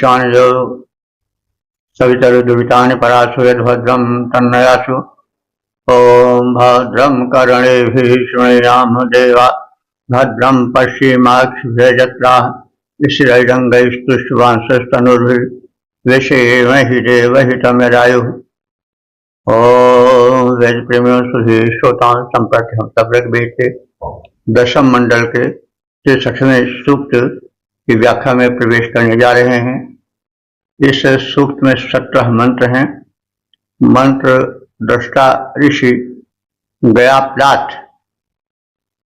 ईशान्यो सवितरुर्दुरितानि परासु यद्भद्रं तन्नयासु। ओम भद्रं कर्णेभिः शृणुयाम देवा भद्रं पश्येमाक्षभिर्यजत्राः स्थिरैरङ्गैस्तुष्टुवांसस्तनूर्भिर्विषेमहि देवहितमेरायुः। ओम वेद प्रेमियों सुधी श्रोताओं संप्रति हम सब ऋग्वेद के दशम मंडल के 63वें सूक्त की व्याख्या में प्रवेश करने जा रहे हैं। इस सूक्त में 17 मंत्र हैं। मंत्र दृष्टा ऋषि गयाप्लात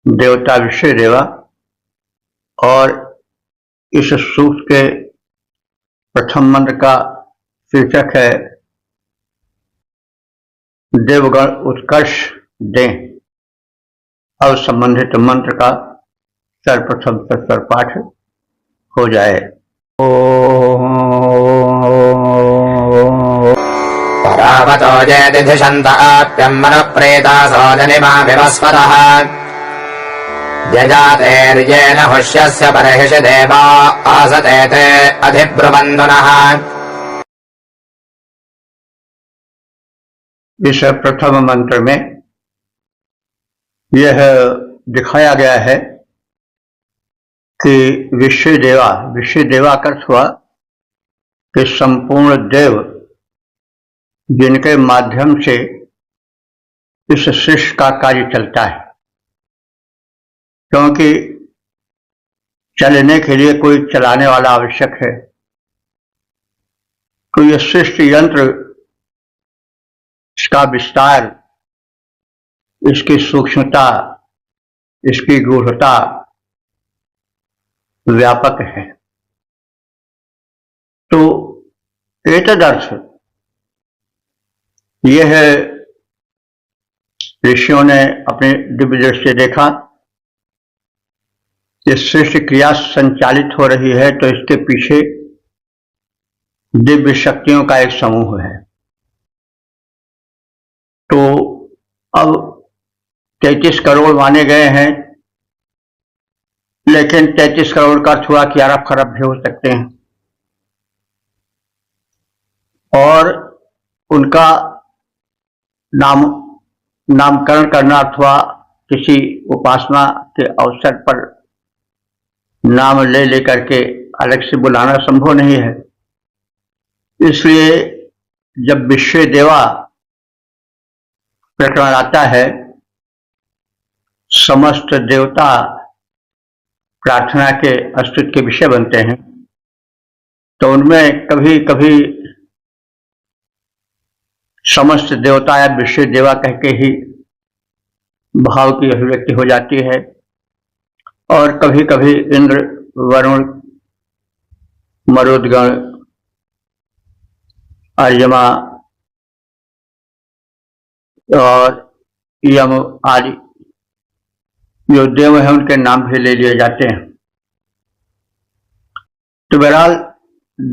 देवता विषय देवा, और इस सूक्त के प्रथम मंत्र का शीर्षक है देवगण उत्कर्ष दें। अब संबंधित मंत्र का सर्वप्रथम सत्वर पाठ हो जाए। परावतो जयतिधिशन्ताप्यं मनःप्रेता सोदनिमा विवस्वतः यजातेर्येन हुष्यस्य परहिषि देवा आसते ते अधिब्रुवन्दुनः। इस प्रथम मंत्र में यह दिखाया गया है कि विश्व देवा का अर्थ हुआ कि संपूर्ण देव जिनके माध्यम से इस सृष्टि का कार्य चलता है, क्योंकि चलने के लिए कोई चलाने वाला आवश्यक है। तो यह सृष्टि यंत्र, इसका विस्तार, इसकी सूक्ष्मता, इसकी गूढ़ता व्यापक है। तो एतदर्थ यह ऋषियों ने अपने दिव्य दृष्टि से देखा कि सृष्टि क्रिया संचालित हो रही है, तो इसके पीछे दिव्य शक्तियों का एक समूह है। तो अब 33 करोड़ माने गए हैं, लेकिन 33 करोड़ का अर्थ हुआ कि अरब खरब भी हो सकते हैं, और उनका नामकरण करना अथवा किसी उपासना के अवसर पर नाम ले लेकर के अलग से बुलाना संभव नहीं है। इसलिए जब विश्व देवा प्रकरण आता है, समस्त देवता प्रार्थना के अस्तित्व के विषय बनते हैं, तो उनमें कभी कभी समस्त देवता या विश्व देवा कह के ही भाव की अभिव्यक्ति हो जाती है, और कभी कभी इंद्र, वरुण, मरुदगण, अर्यमा और यम आदि जो देव हैं उनके नाम भी ले लिए जाते हैं। तो बहरहाल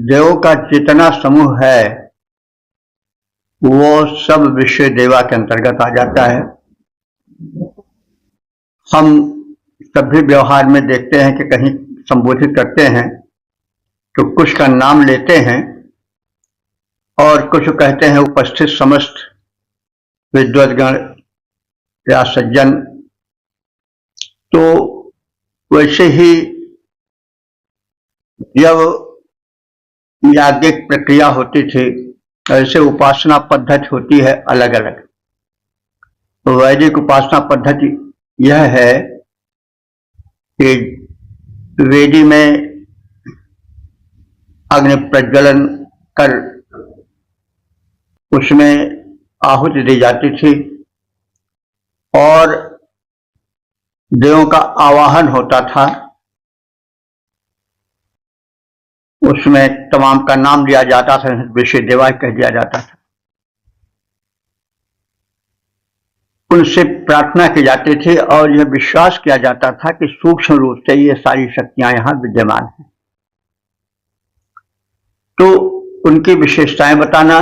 देवों का जितना समूह है वो सब विश्व देवा के अंतर्गत आ जाता है। हम सभी व्यवहार में देखते हैं कि कहीं संबोधित करते हैं तो कुछ का नाम लेते हैं और कुछ कहते हैं उपस्थित समस्त विद्वद्गण या सज्जन। तो वैसे ही जब याज्ञिक प्रक्रिया होती थी, ऐसे उपासना पद्धति होती है अलग अलग। तो वैदिक उपासना पद्धति यह है कि वेदी में अग्नि प्रज्वलन कर उसमें आहुति दी जाती थी और देवों का आवाहन होता था। उसमें तमाम का नाम लिया जाता था, विश्व देवा कह दिया जाता था। उनसे प्रार्थना की जाती थी और यह विश्वास किया जाता था कि सूक्ष्म रूप से ये सारी शक्तियां यहां विद्यमान हैं। तो उनकी विशेषताएं बताना,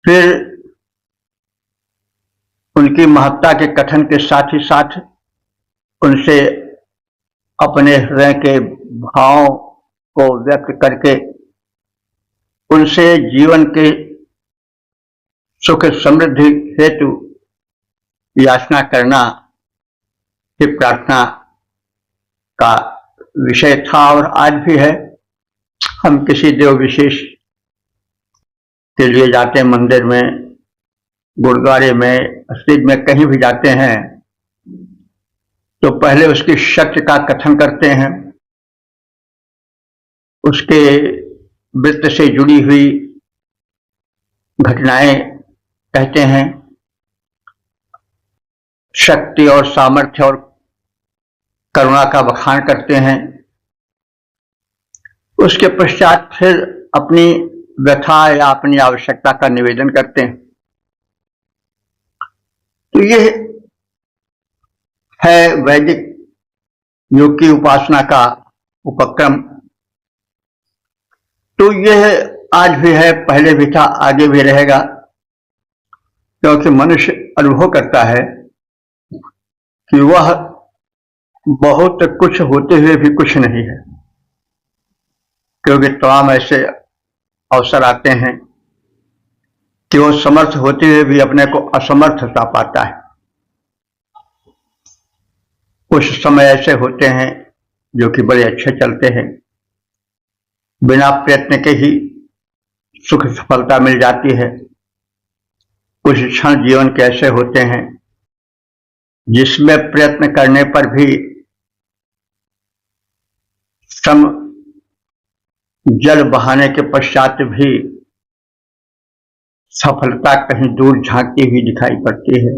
फिर उनकी महत्ता के कथन के साथ ही साथ उनसे अपने हृदय के भाव को व्यक्त करके उनसे जीवन के सुख समृद्धि हेतु याचना करना ही प्रार्थना का विषय था और आज भी है। हम किसी देव विशेष के लिए जाते हैं, मंदिर में, गुरुद्वारे में, मस्जिद में, कहीं भी जाते हैं तो पहले उसकी शक्ति का कथन करते हैं, उसके वृत्त से जुड़ी हुई घटनाएं कहते हैं, शक्ति और सामर्थ्य और करुणा का बखान करते हैं। उसके पश्चात फिर अपनी व्यथा या अपनी आवश्यकता का निवेदन करते हैं। तो ये है वैदिक योग की उपासना का उपक्रम। तो यह आज भी है, पहले भी था, आगे भी रहेगा, क्योंकि मनुष्य अनुभव करता है कि वह बहुत कुछ होते हुए भी कुछ नहीं है, क्योंकि तमाम ऐसे अवसर आते हैं कि वो समर्थ होते हुए भी अपने को असमर्थता पाता है। कुछ समय ऐसे होते हैं जो कि बड़े अच्छे चलते हैं, बिना प्रयत्न के ही सुख सफलता मिल जाती है। कुछ क्षण जीवन के ऐसे होते हैं जिसमें प्रयत्न करने पर भी श्रम जल बहाने के पश्चात भी सफलता कहीं दूर झांकती हुई दिखाई पड़ती है।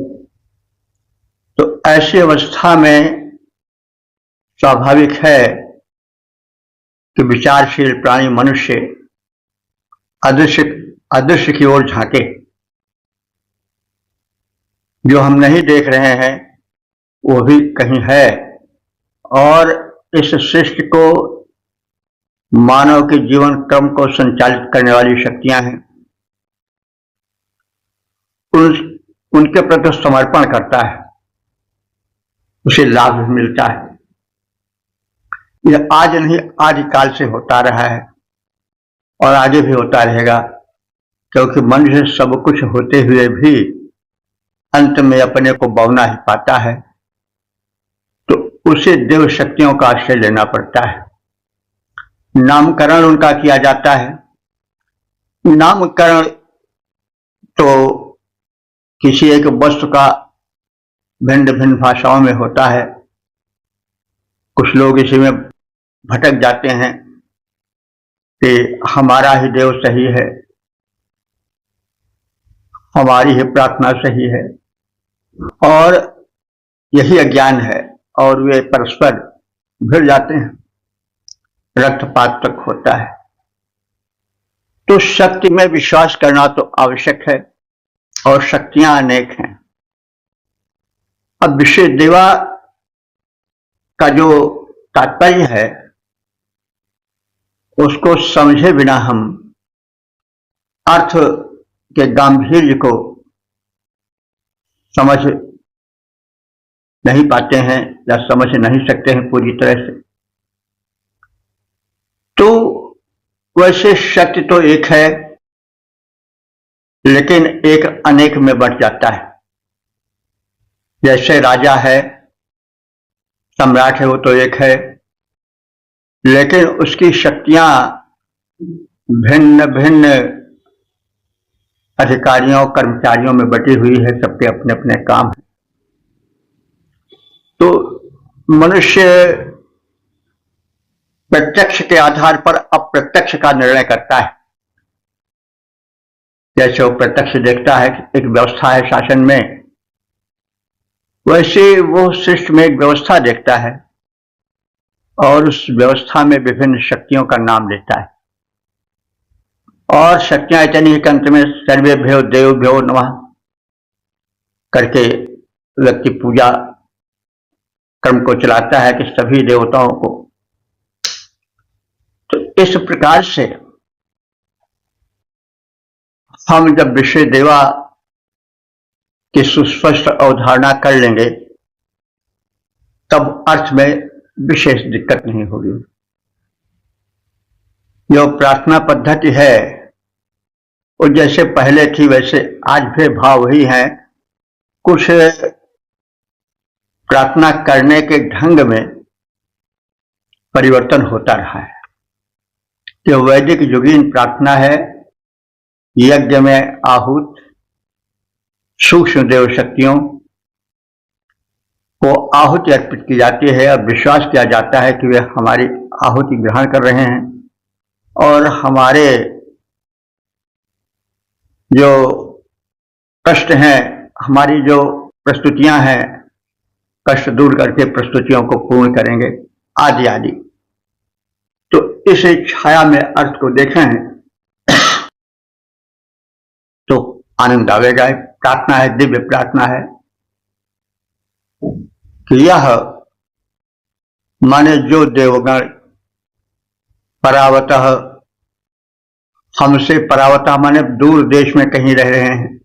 तो ऐसी अवस्था में स्वाभाविक है कि विचारशील प्राणी मनुष्य अदृश्य की ओर झांके। जो हम नहीं देख रहे हैं वो भी कहीं है, और इस सृष्टि को, मानव के जीवन क्रम को संचालित करने वाली शक्तियां हैं, उनके प्रति समर्पण करता है, उसे लाभ भी मिलता है। यह आज नहीं, आदिकाल से होता रहा है और आगे भी होता रहेगा, क्योंकि मनुष्य सब कुछ होते हुए भी अंत में अपने को बौना ही पाता है, तो उसे देव शक्तियों का आश्रय लेना पड़ता है। नामकरण उनका किया जाता है। नामकरण तो किसी एक वस्तु का भिन्न भिन्न भाषाओं में होता है। कुछ लोग इसी में भटक जाते हैं कि हमारा ही देव सही है, हमारी ही प्रार्थना सही है, और यही अज्ञान है, और वे परस्पर भिड़ जाते हैं, रक्तपात तक होता है। तो शक्ति में विश्वास करना तो आवश्यक है, और शक्तियां अनेक हैं। अब विशेष देवा का जो तात्पर्य है उसको समझे बिना हम अर्थ के गांभीर्य को समझ नहीं पाते हैं या समझ नहीं सकते हैं पूरी तरह से। तो वैसे शक्ति तो एक है, लेकिन एक अनेक में बढ़ जाता है। जैसे राजा है, सम्राट है, वो तो एक है, लेकिन उसकी शक्तियां भिन्न भिन्न अधिकारियों कर्मचारियों में बटी हुई है, सबके अपने अपने काम है। तो मनुष्य प्रत्यक्ष के आधार पर अप्रत्यक्ष का निर्णय करता है। जैसे वो प्रत्यक्ष देखता है कि एक व्यवस्था है शासन में, वैसे वो सृष्टि में एक व्यवस्था देखता है और उस व्यवस्था में विभिन्न शक्तियों का नाम लेता है, और शक्तियां इतनी कि अंत में सर्वेभ्यो देवभ्यो नमः करके व्यक्ति पूजा कर्म को चलाता है कि सभी देवताओं को। तो इस प्रकार से हम जब विषय देवा की सुस्पष्ट अवधारणा कर लेंगे तब अर्थ में विशेष दिक्कत नहीं होगी। जो प्रार्थना पद्धति है वो जैसे पहले थी वैसे आज भी भाव वही है। कुछ प्रार्थना करने के ढंग में परिवर्तन होता रहा है। जो वैदिक युगीन प्रार्थना है, यज्ञ में आहूत सूक्ष्म देव शक्तियों को आहुति अर्पित की जाती है और विश्वास किया जाता है कि वे हमारी आहुति ग्रहण कर रहे हैं और हमारे जो कष्ट हैं, हमारी जो प्रस्तुतियां हैं, कष्ट दूर करके प्रस्तुतियों को पूर्ण करेंगे आदि आदि। तो इस छाया में अर्थ को देखें तो आनंद आवेगा। प्रार्थना है, दिव्य प्रार्थना है कि यह माने जो देवगण परावतः हमसे, परावतः माने दूर देश में कहीं रह रहे हैं,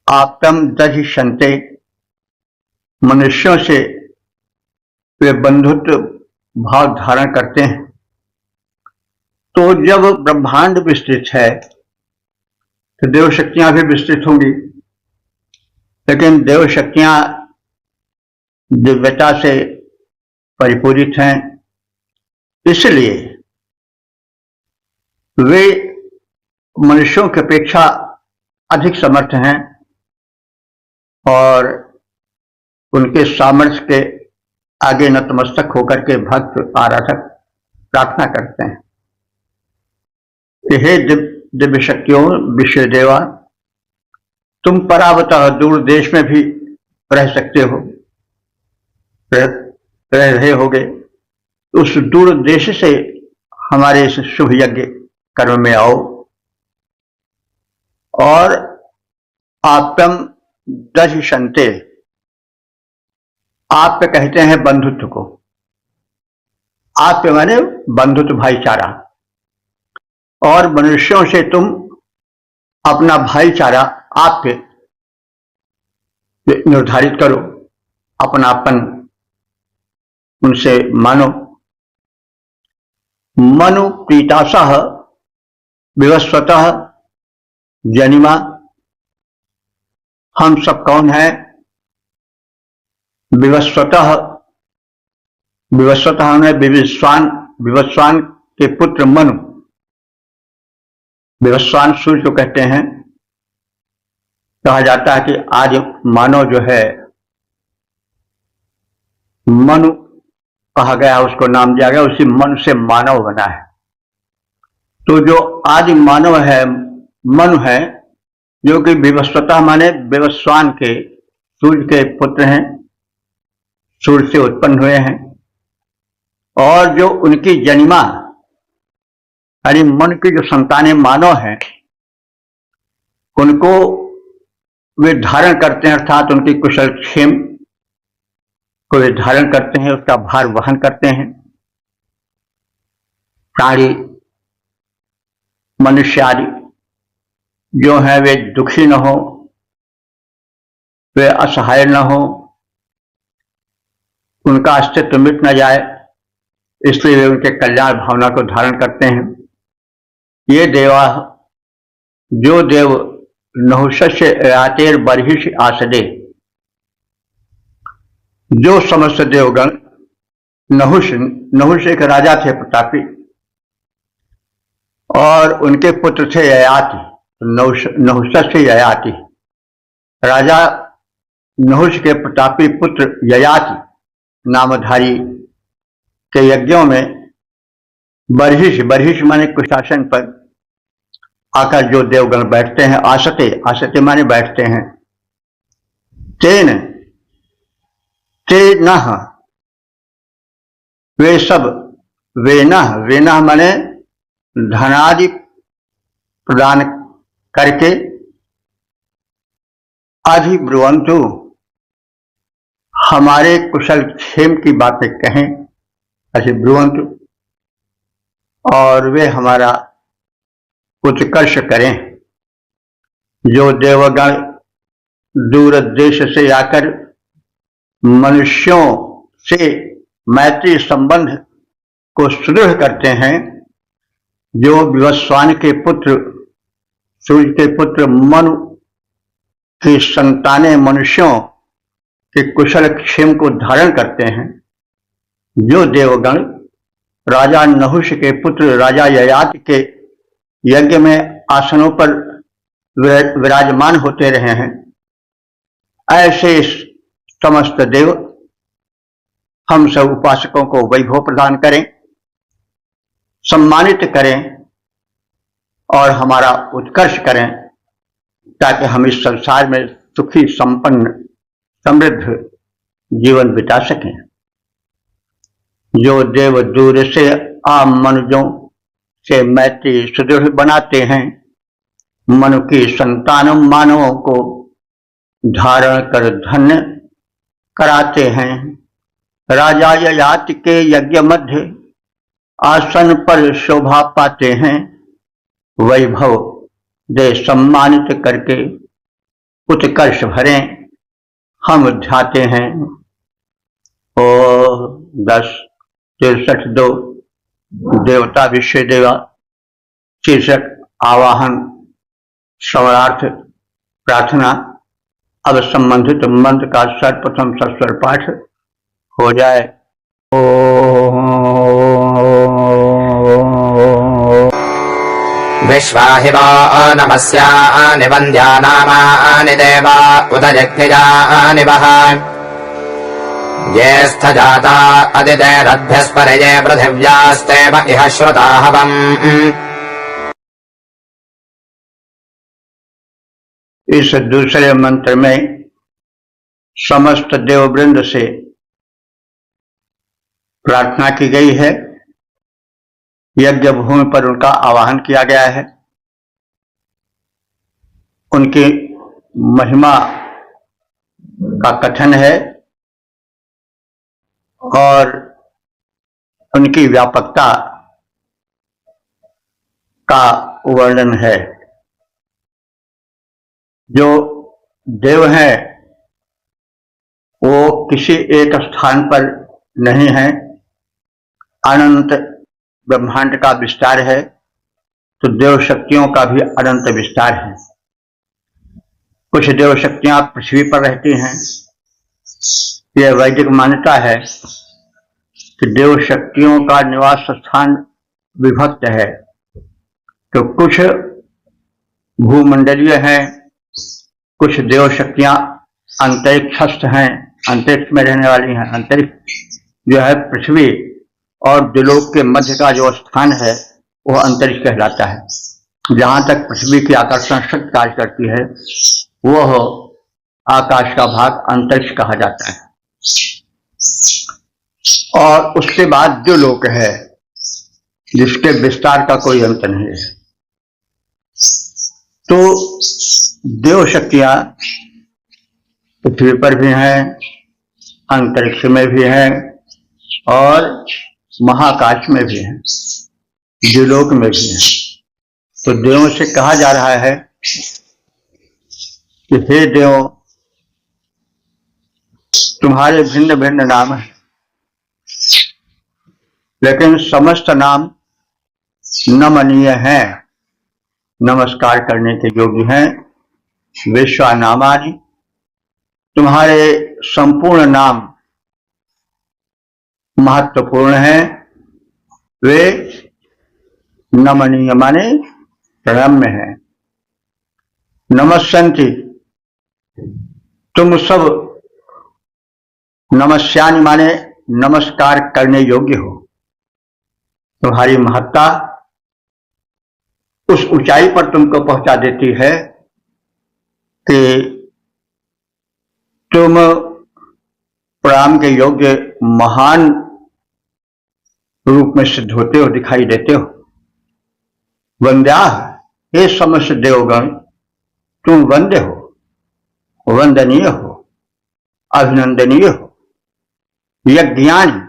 आप्तम दधिशन्ते मनुष्यों से वे बंधुत्व भाव धारण करते हैं। तो जब ब्रह्मांड विस्तृत है तो देव शक्तियां भी विस्तृत होंगी, लेकिन देव शक्तियां दिव्यता से परिपूरित हैं, इसलिए वे मनुष्यों की अपेक्षा अधिक समर्थ हैं और उनके सामर्थ्य के आगे नतमस्तक होकर के भक्त आराधक प्रार्थना करते हैं कि हे दिव्य शक्तियों, विश्व देवा, तुम परावतः दूर देश में भी रह सकते हो, रह रहे होगे। उस दूर देश से हमारे इस शुभ यज्ञ कर्म में आओ और आप्तम दधिशन्ते, आप कहते हैं बंधुत्व को, आप माने बंधुत्व भाईचारा, और मनुष्यों से तुम अपना भाईचारा आप निर्धारित करो, अपनापन उनसे मानो। मनु प्रीतासः विवस्वतः जनिमा, हम सब कौन है? विवस्वतः, विवस्वतः हमें विवस्वान, विवस्वान के पुत्र मनु, विवस्वान सूर्य को कहते हैं। कहा जाता है कि आज मानव जो है, मनु कहा गया, उसको नाम दिया गया, उसी मन से मानव बना है। तो जो आदि मानव है, मनु है, जो कि विवस्वता माने विवस्वान के, सूर्य के पुत्र हैं, सूर्य से उत्पन्न हुए हैं, और जो उनकी जनिमा यानी मन की जो संतानें मानव हैं, उनको वे धारण करते हैं, अर्थात उनकी कुशल क्षेम को वे धारण करते हैं, उसका भार वहन करते हैं। प्राणी मनुष्य आदि जो हैं वे दुखी न हो, वे असहाय न हो, उनका अस्तित्व मिट न जाए, इसलिए वे उनके कल्याण भावना को धारण करते हैं। ये देवा, जो देव नहुषस्य यातेर बर्हिष आसदे, जो समस्त देवगण, नहुष एक राजा थे प्रतापी, और उनके पुत्र थे ययाति, नहुषस्य ययाति। राजा नहुष के प्रतापी पुत्र ययाति नामधारी के यज्ञों में बर्हिष, बर्हिष माने कुशासन पर आकर जो देवगण बैठते हैं, आसते, आसते माने बैठते हैं, तेन ते नह, वे सब, वेनह, वेनह माने धनादि प्रदान करके, अधिब्रुवन्तु, हमारे कुशल क्षेम की बातें कहें, अधिब्रुवन्तु, और वे हमारा उत्कर्ष करें। जो देवगण दूर देश से आकर मनुष्यों से मैत्री संबंध को सुदृढ़ करते हैं, जो विवस्वान के पुत्र सूर्य के पुत्र मनु की संतानें मनुष्यों के कुशल क्षेम को धारण करते हैं, जो देवगण राजा नहुष के पुत्र राजा ययाति के यज्ञ में आसनों पर विराजमान होते रहे हैं, ऐसे समस्त देव हम सब उपासकों को वैभव प्रदान करें, सम्मानित करें और हमारा उत्कर्ष करें, ताकि हम इस संसार में सुखी संपन्न समृद्ध जीवन बिता सकें। जो देव दूर से आम मनुजों से मैत्री सुदृढ़ बनाते हैं, मनु की संतान मानवों को धारण कर धन्य कराते हैं। राजा ययाति के यज्ञ मध्य आसन पर शोभा पाते हैं, वैभव दे सम्मानित करके उत्कर्ष भरें हम ध्याते हैं। ओ 10-63 देवता विषय देवा शीर्षक आवाहन श्रवणार्थ प्रार्थना। अब संबंधित मंत्र का सर्वप्रथम सस्वर पाठ हो जाए। विश्वाहिवा नमस्यानि वन्द्यानामानि देवा उदजग्निजानि वः ज्येष्ठजाता अदितेरद्भ्यस्परये पृथिव्यास्तेव इह श्रुताहवम्। इस दूसरे मंत्र में समस्त देववृंद से प्रार्थना की गई है, यज्ञ भूमि पर उनका आवाहन किया गया है, उनकी महिमा का कथन है और उनकी व्यापकता का वर्णन है। जो देव हैं वो किसी एक स्थान पर नहीं है, अनंत ब्रह्मांड का विस्तार है, तो देव शक्तियों का भी अनंत विस्तार है। कुछ देव शक्तियां पृथ्वी पर रहती हैं। यह वैदिक मान्यता है कि देव शक्तियों का निवास स्थान विभक्त है, तो कुछ भूमंडलीय हैं, कुछ देव शक्तियां अंतरिक्षस्थ हैं, अंतरिक्ष में रहने वाली हैं। अंतरिक्ष जो है पृथ्वी और द्युलोक के मध्य का जो स्थान है वह अंतरिक्ष कहलाता है। जहां तक पृथ्वी की आकर्षण शक्ति कार्य करती है वह आकाश का भाग अंतरिक्ष कहा जाता है। और उसके बाद द्युलोक है, जिसके विस्तार का कोई अंत नहीं है। तो देव शक्तियां पृथ्वी पर भी हैं, अंतरिक्ष में भी हैं और महाकाश में भी हैं, द्युलोक में भी हैं। तो देवों से कहा जा रहा है कि हे देव, तुम्हारे भिन्न भिन्न नाम हैं, लेकिन समस्त नाम नमनीय हैं, नमस्कार करने के योग्य हैं। विश्वानामानि, तुम्हारे संपूर्ण नाम महत्वपूर्ण हैं, वे नमनीय माने रम्य हैं। नमस्यन्ति, तुम सब नमस्यानि माने नमस्कार करने योग्य हो। तुम्हारी महत्ता उस ऊंचाई पर तुमको पहुंचा देती है कि तुम प्रणाम के योग्य महान रूप में सिद्ध होते हो, दिखाई देते हो। वंद्या, हे समस्त देवगण, तुम वंद्य हो, वंदनीय हो, अभिनंदनीय हो। यज्ञानी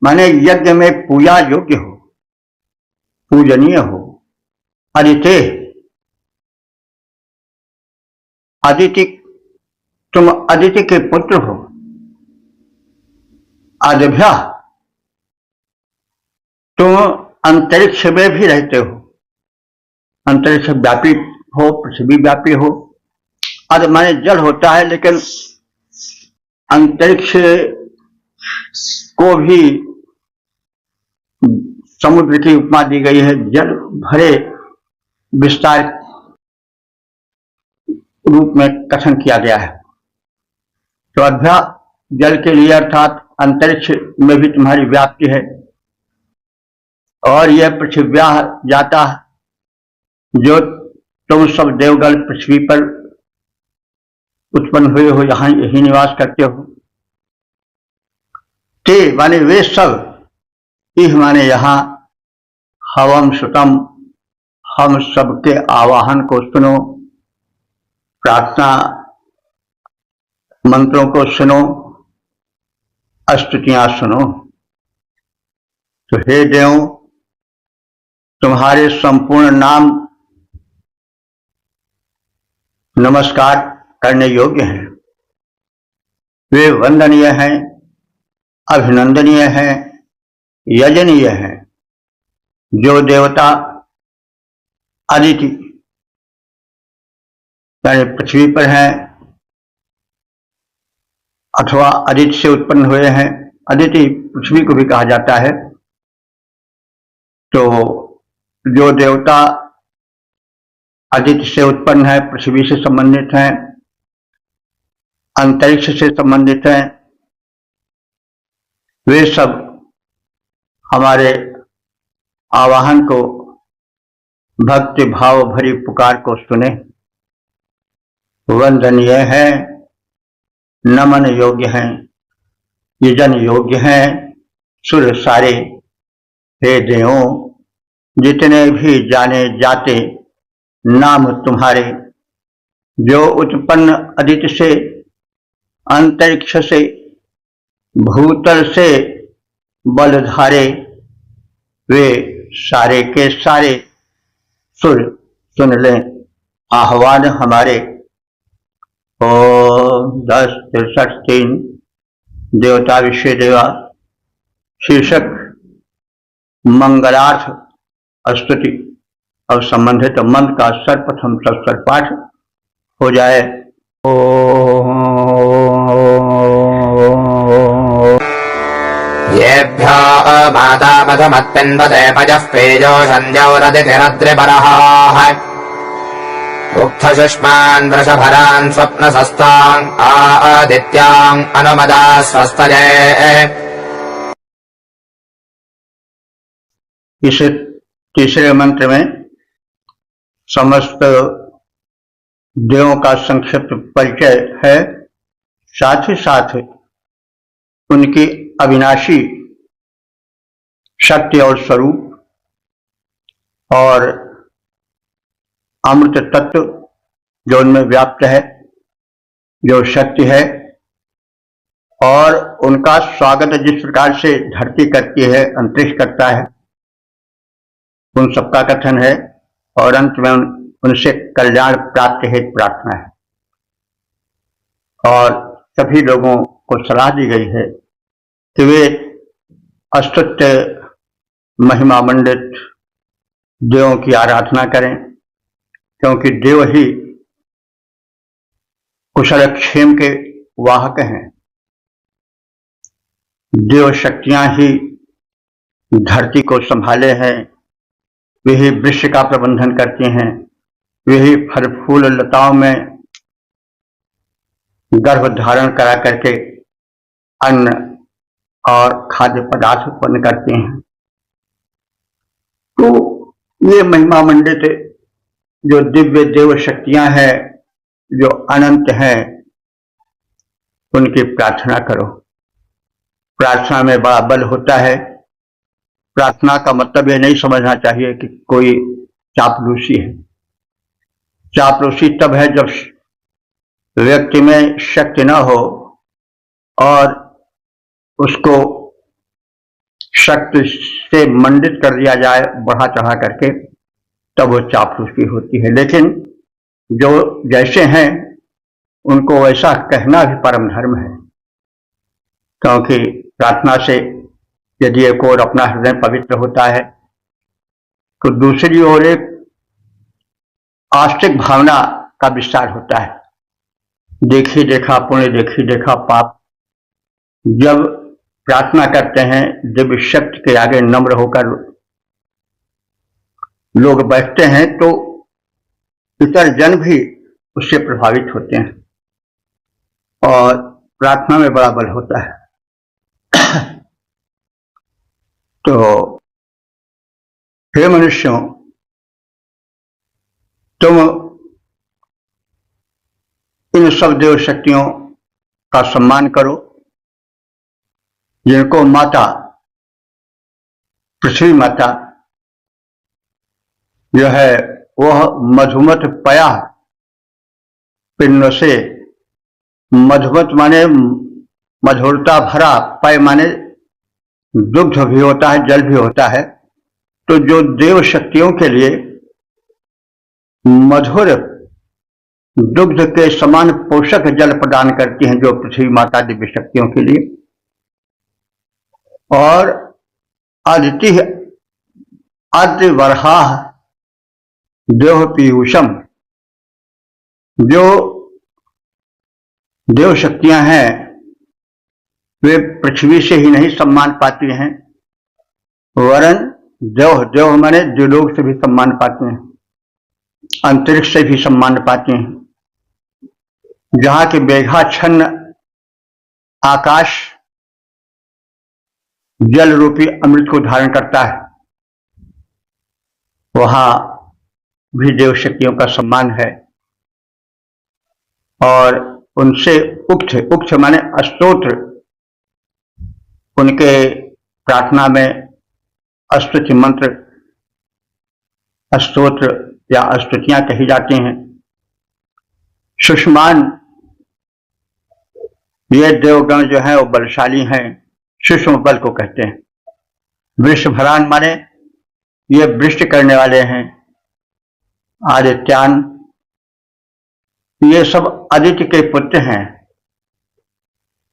माने यज्ञ में पूजा योग्य हो, पूजनीय हो। अदिते, अदिति, तुम अदिति के पुत्र हो। आदिभ्य, तुम अंतरिक्ष में भी रहते हो, अंतरिक्ष व्यापी हो, पृथ्वी व्यापी हो। अरे माने जल होता है, लेकिन अंतरिक्ष को भी समुद्र की उपमा दी गई है, जल भरे विस्तार रूप में कथन किया गया है। तो अभ्या जल के लिए अर्थात अंतरिक्ष में भी तुम्हारी व्याप्ति है, और यह पृथ्व्या जाता जो तुम सब देवगण पृथ्वी पर उत्पन्न हुए हो, यहां यही निवास करते हो। ते माने वे सब, इह माने यहां, हवम सुतम, हम सबके आवाहन को सुनो, प्रार्थना मंत्रों को सुनो, स्तुतियां सुनो। तो हे देव, तुम्हारे संपूर्ण नाम नमस्कार करने योग्य हैं, वे वंदनीय हैं, अभिनंदनीय हैं, यजनीय हैं। जो देवता अदिति यानी पृथ्वी पर हैं अथवा अदिति से उत्पन्न हुए हैं, अदिति पृथ्वी को भी कहा जाता है, तो जो देवता अदिति से उत्पन्न है, पृथ्वी से संबंधित हैं, अंतरिक्ष से संबंधित हैं, वे सब हमारे आवाहन को, भक्ति भाव भरी पुकार को सुने, वंदनीय हैं, नमन योग्य हैं, यजन योग्य हैं, सुर सारे। हे देवों, जितने भी जाने जाते नाम तुम्हारे, जो उत्पन्न अदिति से, अंतरिक्ष से, भूतल से बलधारे, वे सारे के सारे सुर सुन लें आह्वान हमारे। ओम 10-63 देवता विषय देवा शीर्षक मंगलार्थ स्तुति और संबंधित मंत्र का सर्वप्रथम सत्सर पाठ हो जाए। येभ्यो माता मधुमत्पिन्वते पजः पेजो सञ्जौरदितिरद्रिपरः उक्थशुष्मान् वृषभरान् स्वप्नसस्तान् आदित्यान् अनुमदा स्वस्तये। इस तीसरे मंत्र में समस्त देवों का संक्षिप्त परिचय है, साथ ही साथ उनकी अविनाशी शक्ति और स्वरूप और अमृत तत्व जो उनमें व्याप्त है, जो शक्ति है, और उनका स्वागत जिस प्रकार से धरती करती है, अंतरिक्ष करता है, उन सबका कथन है। और अंत में उनसे कल्याण प्राप्त हेतु प्रार्थना है। और सभी लोगों को सलाह दी गई है कि वे अस्तुत्य महिमा मंडित देवों की आराधना करें, क्योंकि देव ही कुशल क्षेम के वाहक हैं। देव शक्तियां ही धरती को संभाले हैं, वे ही वृक्ष का प्रबंधन करती हैं, वे ही फल फूल लताओं में गर्भ धारण करा करके अन्न और खाद्य पदार्थ उत्पन्न करते हैं। तो ये महिमा मंडित जो दिव्य देव शक्तियां हैं, जो अनंत हैं, उनकी प्रार्थना करो। प्रार्थना में बड़ा बल होता है। प्रार्थना का मतलब ये नहीं समझना चाहिए कि कोई चापलूसी है। चापलूसी तब है जब व्यक्ति में शक्ति न हो और उसको शक्ति से मंडित कर दिया जाए बढ़ा चढ़ा करके, तब वो चापलूसी होती है। लेकिन जो जैसे हैं उनको वैसा कहना भी परम धर्म है, क्योंकि प्रार्थना से यदि एक ओर अपना हृदय पवित्र होता है तो दूसरी ओर एक आस्तिक भावना का विस्तार होता है। देखी देखा पुण्य, देखी देखा पाप। जब प्रार्थना करते हैं दिव्य शक्ति के आगे नम्र होकर लोग बैठते हैं तो इतर जन भी उससे प्रभावित होते हैं और प्रार्थना में बड़ा बल होता है। तो हे मनुष्यों, तुम इन सब देव शक्तियों का सम्मान करो जिनको माता पृथ्वी माता जो है वह मधुमत पया पिंड से, मधुमत माने मधुरता भरा, पय माने दुग्ध भी होता है, जल भी होता है। तो जो देव शक्तियों के लिए मधुर दुग्ध के समान पोषक जल प्रदान करती हैं, जो पृथ्वी माता दिव्य शक्तियों के लिए, और अदिति अद्यवर्हा देव पीयूषम, जो देव शक्तियां हैं वे पृथ्वी से ही नहीं सम्मान पाती हैं, वरन देव देव माने द्युलोक से भी सम्मान पाते हैं, अंतरिक्ष से भी सम्मान पाते हैं। जहां के मेघाच्छन्न आकाश जल रूपी अमृत को धारण करता है, वहां भी देव शक्तियों का सम्मान है। और उनसे उक्त माने स्तोत्र, उनके प्रार्थना में स्तुति मंत्र, स्तोत्र या स्तुतियां कही जाती हैं। सुषमान, ये देवगण जो है वो बलशाली हैं, सूक्ष्म बल को कहते हैं। वृषभरान माने ये वृष्टि करने वाले हैं। आदित्यान, ये सब आदित्य के पुत्र हैं।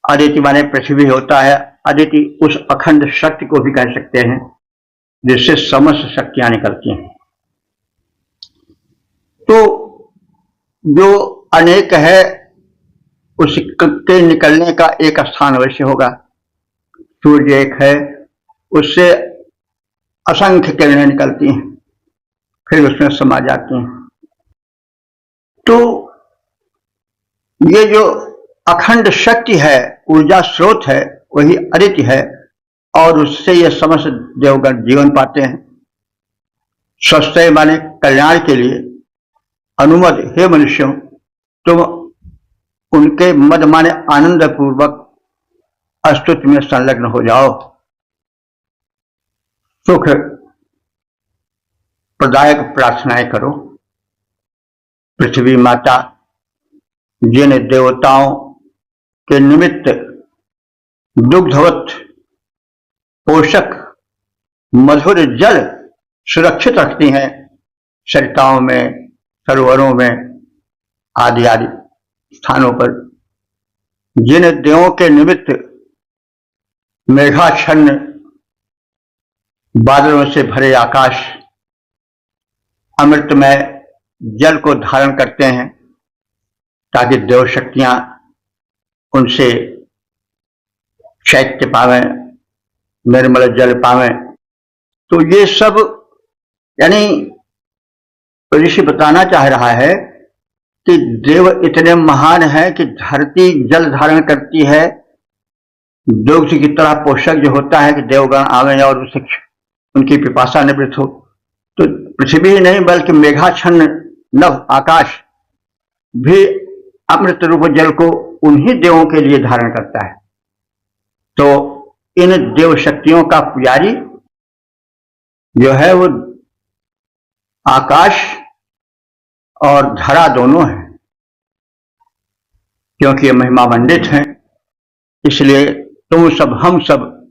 आदित्य माने पृथ्वी होता है। आदित्य उस अखंड शक्ति को भी कह सकते हैं जिससे समस्त शक्तियां निकलती हैं। तो जो अनेक है उसके निकलने का एक स्थान अवश्य होगा। सूर्य एक है, उससे असंख्य किरणें निकलती हैं, फिर उसमें समा जाती हैं। तो ये जो अखंड शक्ति है, ऊर्जा स्रोत है, वही आदित्य है, और उससे ये समस्त देवगण जीवन पाते हैं। स्वस्थ माने कल्याण के लिए अनुमद, हे मनुष्यों, तुम उनके मद माने आनंद पूर्वक स्तुति में संलग्न हो जाओ। सुख प्रदायक प्रार्थनाएं करो। पृथ्वी माता जिन देवताओं के निमित्त दुग्धवत पोषक मधुर जल सुरक्षित रखती हैं, सरिताओं में, सरोवरों में, आदि आदि स्थानों पर, जिन देवों के निमित्त मेघाच्छन्न बादलों से भरे आकाश अमृतमय जल को धारण करते हैं ताकि देव शक्तियां उनसे शैत्य पावें, निर्मल जल पावें। तो ये सब यानी ऋषि बताना चाह रहा है कि देव इतने महान हैं कि धरती जल धारण करती है, दुग्ध की तरह पोषक जो होता है कि देवगण आवें और उसे उनकी पिपासा निवृत्त हो। तो पृथ्वी ही नहीं बल्कि मेघाच्छन्न नभ आकाश भी अमृत रूप जल को उन्हीं देवों के लिए धारण करता है। तो इन देव शक्तियों का पुजारी जो है वो आकाश और धरा दोनों है, क्योंकि ये महिमा मंडित हैं। इसलिए तुम सब, हम सब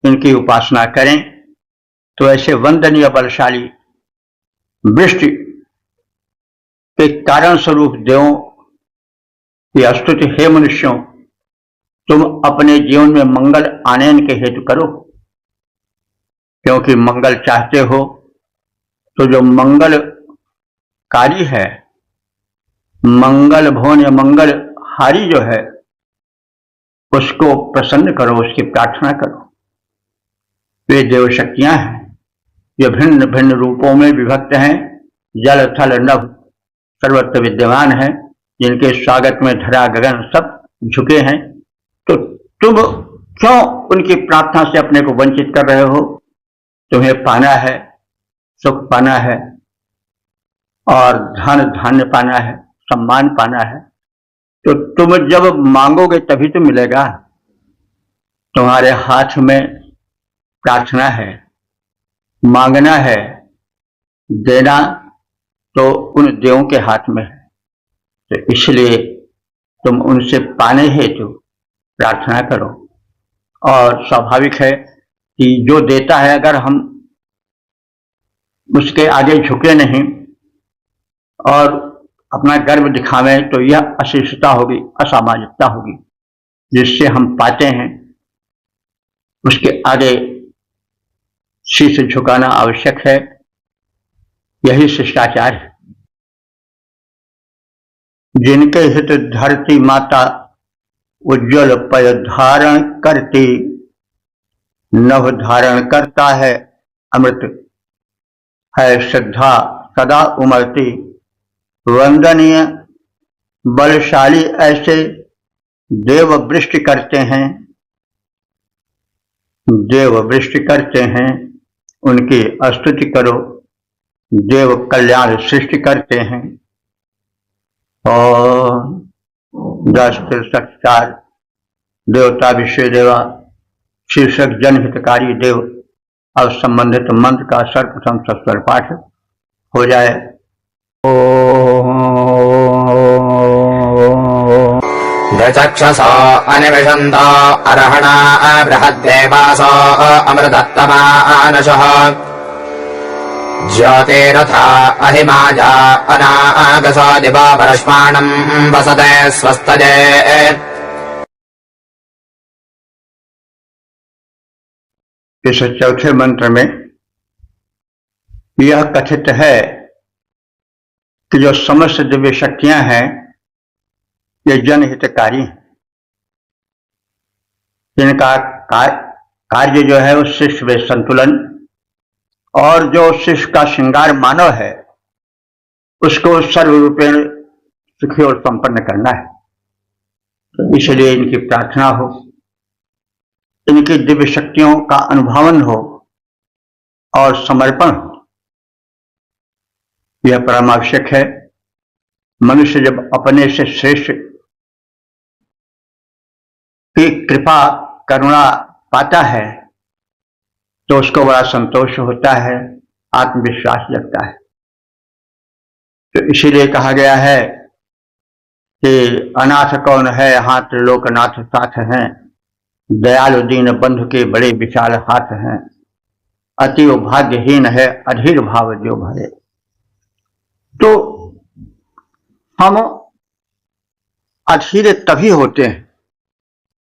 इनकी उपासना करें। तो ऐसे वंदनीय बलशाली वृष्टि के कारण स्वरूप देवों की स्तुति, हे मनुष्यों, तुम अपने जीवन में मंगल आनयन के हेतु करो। क्योंकि मंगल चाहते हो तो जो मंगलकारी है, मंगल भवन या मंगल हारी जो है, उसको प्रसन्न करो, उसकी प्रार्थना करो। वे देव शक्तियां हैं जो भिन्न भिन्न रूपों में विभक्त हैं, जल थल नभ सर्वत्र विद्यमान है, जिनके स्वागत में धरा गगन सब झुके हैं। तो तुम क्यों उनकी प्रार्थना से अपने को वंचित कर रहे हो? तुम्हें पाना है, सुख पाना है और धन धान्य पाना है, सम्मान पाना है, तो तुम जब मांगोगे तभी तो मिलेगा। तुम्हारे हाथ में प्रार्थना है, मांगना है, देना तो उन देवों के हाथ में है। तो इसलिए तुम उनसे पाने हेतु प्रार्थना करो। और स्वाभाविक है कि जो देता है, अगर हम उसके आगे झुके नहीं और अपना गर्व दिखावें तो यह अशिष्टता होगी, असामाजिकता होगी। जिससे हम पाते हैं उसके आगे शीश झुकाना आवश्यक है। यही शिष्टाचार है। जिनके हित धरती माता उज्ज्वल पय धारण करती, नभ धारण करता है अमृत है श्रद्धा सदा उमरती। वंदनीय बलशाली ऐसे देव वृष्टि करते हैं, देव वृष्टि करते हैं, उनकी स्तुति करो। देव कल्याण सृष्टि करते हैं। और 10-4 देवता विषय देवा शीर्षक जनहितकारी देव। अब संबंधित मंत्र का सर्वप्रथम सस्वर पाठ हो जाए। चक्षसो अनिविशन्तो अर्हणा बृहद्देवासो अमृतत्तमानशः ज्योतिरथा अहिमाजा अनागसो दिवो परश्माणम् वसते स्वस्तजे। इस चौथे मंत्र में यह कथित है कि जो समस्त दिव्य शक्तियां हैं ये जनहितकारी हैं। इनका कार्य जो है उस शिष्य में संतुलन और जो शिष्य का श्रृंगार मानव है उसको सर्वरूपेण सुखी और संपन्न करना है। तो इसलिए इनकी प्रार्थना हो, इनकी दिव्य शक्तियों का अनुभवन हो और समर्पण हो। यह परम आवश्यक है। मनुष्य जब अपने से श्रेष्ठ की कृपा करुणा पाता है तो उसको बड़ा संतोष होता है, आत्मविश्वास जगता है। तो इसीलिए कहा गया है कि अनाथ कौन है, हाथ त्रिलोकनाथ साथ हैं, दयालु दीन बंधु के बड़े विशाल हाथ हैं, अति भाग्यहीन है अधीर भाव जो भरे। तो हम अधीर तभी होते हैं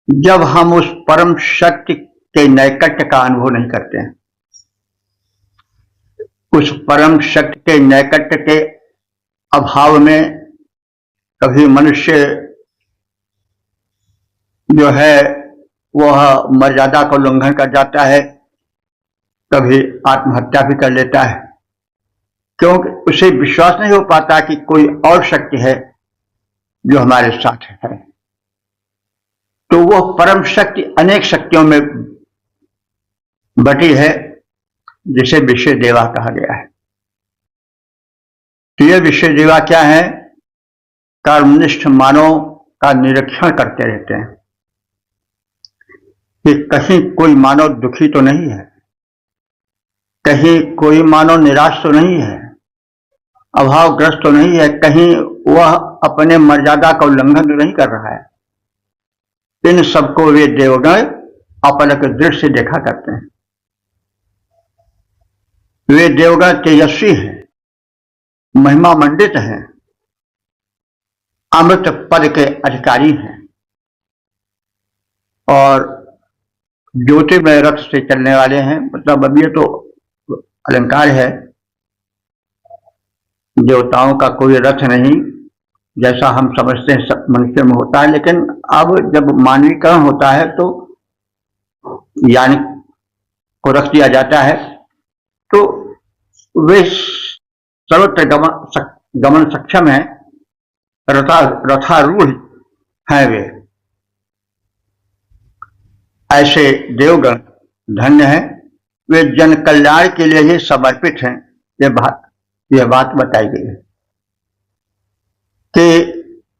जब हम उस परम शक्ति के नैकट्य का अनुभव नहीं करते हैं। उस परम शक्ति के नैकट्य के अभाव में कभी मनुष्य जो है वह मर्यादा का उल्लंघन कर जाता है, कभी आत्महत्या भी कर लेता है, क्योंकि उसे विश्वास नहीं हो पाता कि कोई और शक्ति है जो हमारे साथ है। तो वह परम शक्ति अनेक शक्तियों में बटी है जिसे विषय देवा कहा गया है। तो यह विषय देवा क्या है? कर्मनिष्ठ मानव का निरीक्षण करते रहते हैं कि कहीं कोई मानव दुखी तो नहीं है, कहीं कोई मानव निराश तो नहीं है, अभावग्रस्त तो नहीं है, कहीं वह अपने मर्यादा का उल्लंघन तो नहीं कर रहा है। इन सबको वे देवगण अपलक दृष्टि से देखा करते हैं। वे देवगण तेजस्वी हैं, महिमा मंडित हैं, अमृत पद के अधिकारी हैं और ज्योतिर्मय रथ से चलने वाले हैं। मतलब अब ये तो अलंकार है, देवताओं का कोई रथ नहीं जैसा हम समझते हैं सब मनुष्य में होता है, लेकिन अब जब मानवीकरण होता है तो यानी को रख दिया जाता है तो वे सर्वत्र गमन सक्षम है, रथारूढ़ हैं वे। ऐसे देवगण धन्य है, वे जन कल्याण के लिए ही समर्पित हैं। यह बात बताई गई है कि